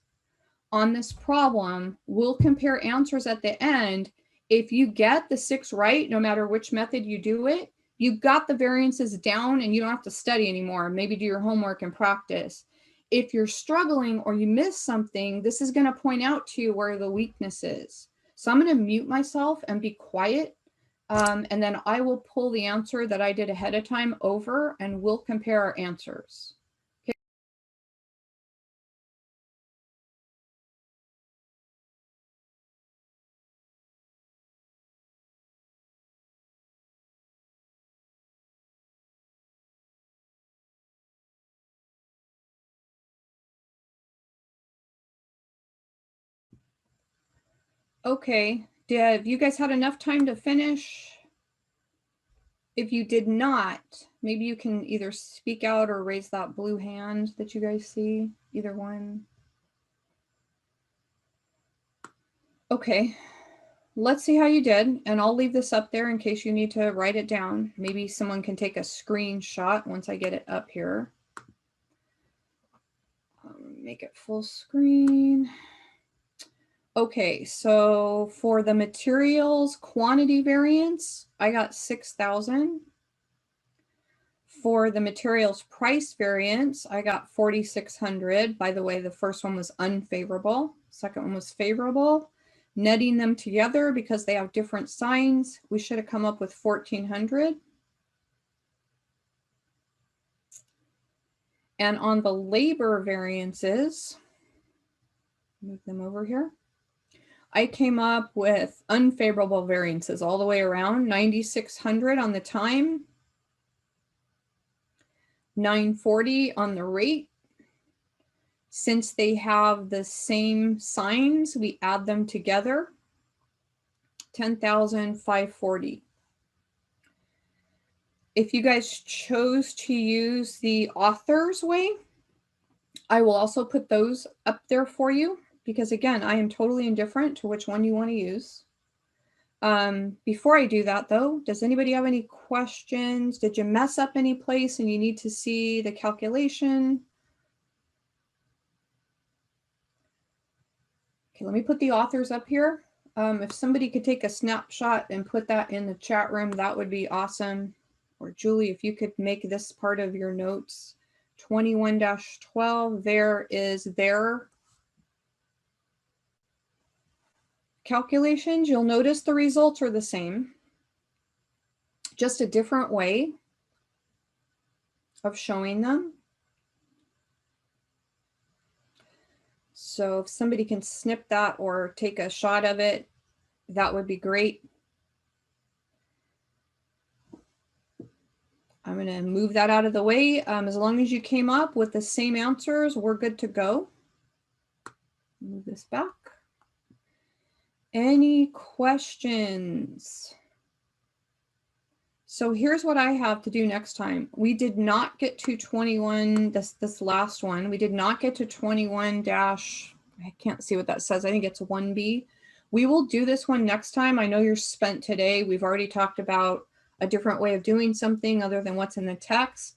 on this problem. We'll compare answers at the end. If you get the 6 right, no matter which method you do it, you got the variances down and you don't have to study anymore. Maybe do your homework and practice. If you're struggling or you miss something, this is going to point out to you where the weakness is. So I'm going to mute myself and be quiet. And then I will pull the answer that I did ahead of time over and we'll compare our answers. Okay, have you guys had enough time to finish? If you did not, maybe you can either speak out or raise that blue hand that you guys see, either one. Okay, let's see how you did, and I'll leave this up there in case you need to write it down. Maybe someone can take a screenshot once I get it up here. Make it full screen. Okay, so for the materials quantity variance, I got 6,000. For the materials price variance, I got 4,600. By the way, the first one was unfavorable. Second one was favorable. Netting them together because they have different signs, we should have come up with 1,400. And on the labor variances, move them over here. I came up with unfavorable variances all the way around, 9,600 on the time, 940 on the rate. Since they have the same signs, we add them together. 10,540. If you guys chose to use the author's way, I will also put those up there for you, because again, I am totally indifferent to which one you want to use. Before I do that though, does anybody have any questions? Did you mess up any place and you need to see the calculation? Okay, let me put the authors up here. If somebody could take a snapshot and put that in the chat room, that would be awesome. Or Julie, if you could make this part of your notes. 21-12, there is their calculations. You'll notice the results are the same, just a different way of showing them. So if somebody can snip that or take a shot of it, that would be great. I'm going to move that out of the way. As long as you came up with the same answers, we're good to go. Move this back. Any questions? So here's what I have to do next time. We did not get to 21, this last one. We did not get to 21 dash, I can't see what that says. I think it's 1B. We will do this one next time. I know you're spent today. We've already talked about a different way of doing something other than what's in the text.